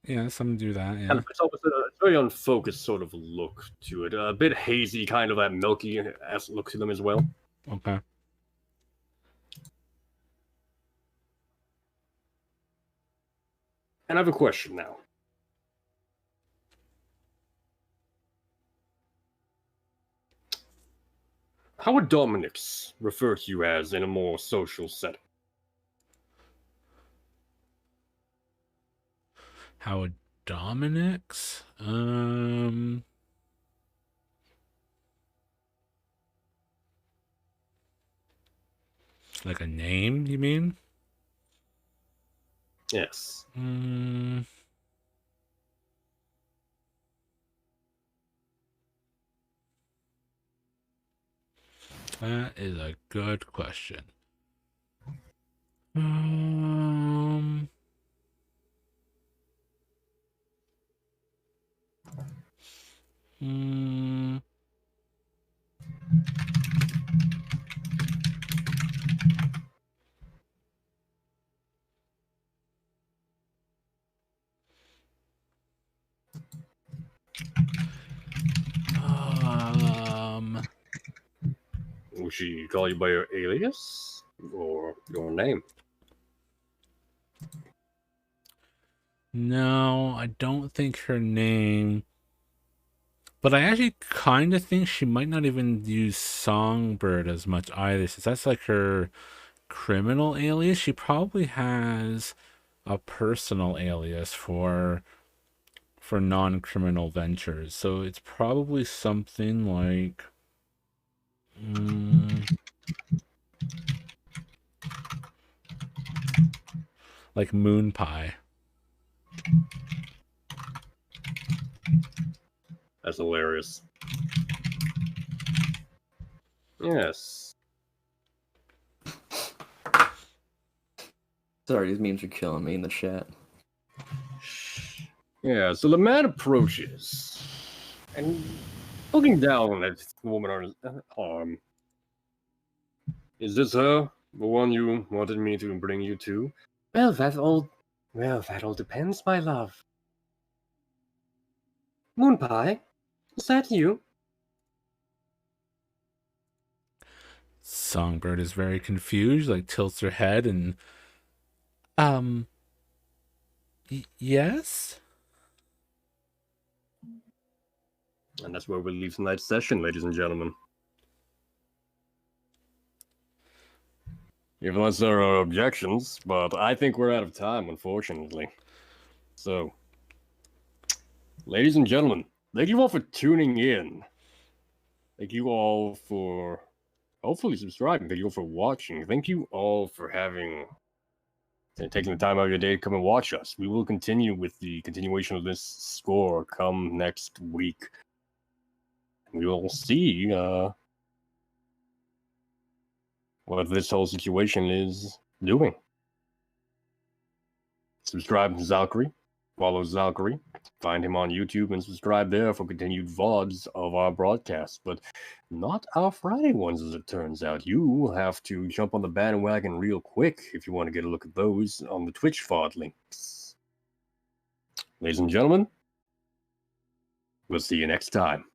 Yeah, some do that. Yeah, Kind of, it's almost a very unfocused sort of look to it. A bit hazy, kind of that milky look to them as well. Okay. And I have a question now. How would Dominic's refer to you as in a more social setting? How would Dominic's? Like a name, you mean? Yes. That is a good question. Will she call you by your alias or your name? No, I don't think her name. But I actually kind of think she might not even use Songbird as much either, since that's like her criminal alias. She probably has a personal alias for non-criminal ventures. So it's probably something like Moon Pie. That's hilarious. Yes. Sorry, these memes are killing me in the chat. Yeah, so the man approaches and looking down at the woman on his arm. Is this her? The one you wanted me to bring you to? Well, that all depends, my love. Moon Pie, is that you? Songbird is very confused, like tilts her head and yes? And that's where we leave tonight's session, ladies and gentlemen. Unless there are objections, but I think we're out of time, unfortunately. So, ladies and gentlemen, thank you all for tuning in. Thank you all for hopefully subscribing. Thank you all for watching. Thank you all for taking the time out of your day to come and watch us. We will continue with the continuation of this score come next week. We will see what this whole situation is doing. Subscribe to Zalkary. Follow Zalkary. Find him on YouTube and subscribe there for continued VODs of our broadcasts. But not our Friday ones, as it turns out. You will have to jump on the bandwagon real quick if you want to get a look at those on the Twitch VOD links. Ladies and gentlemen, we'll see you next time.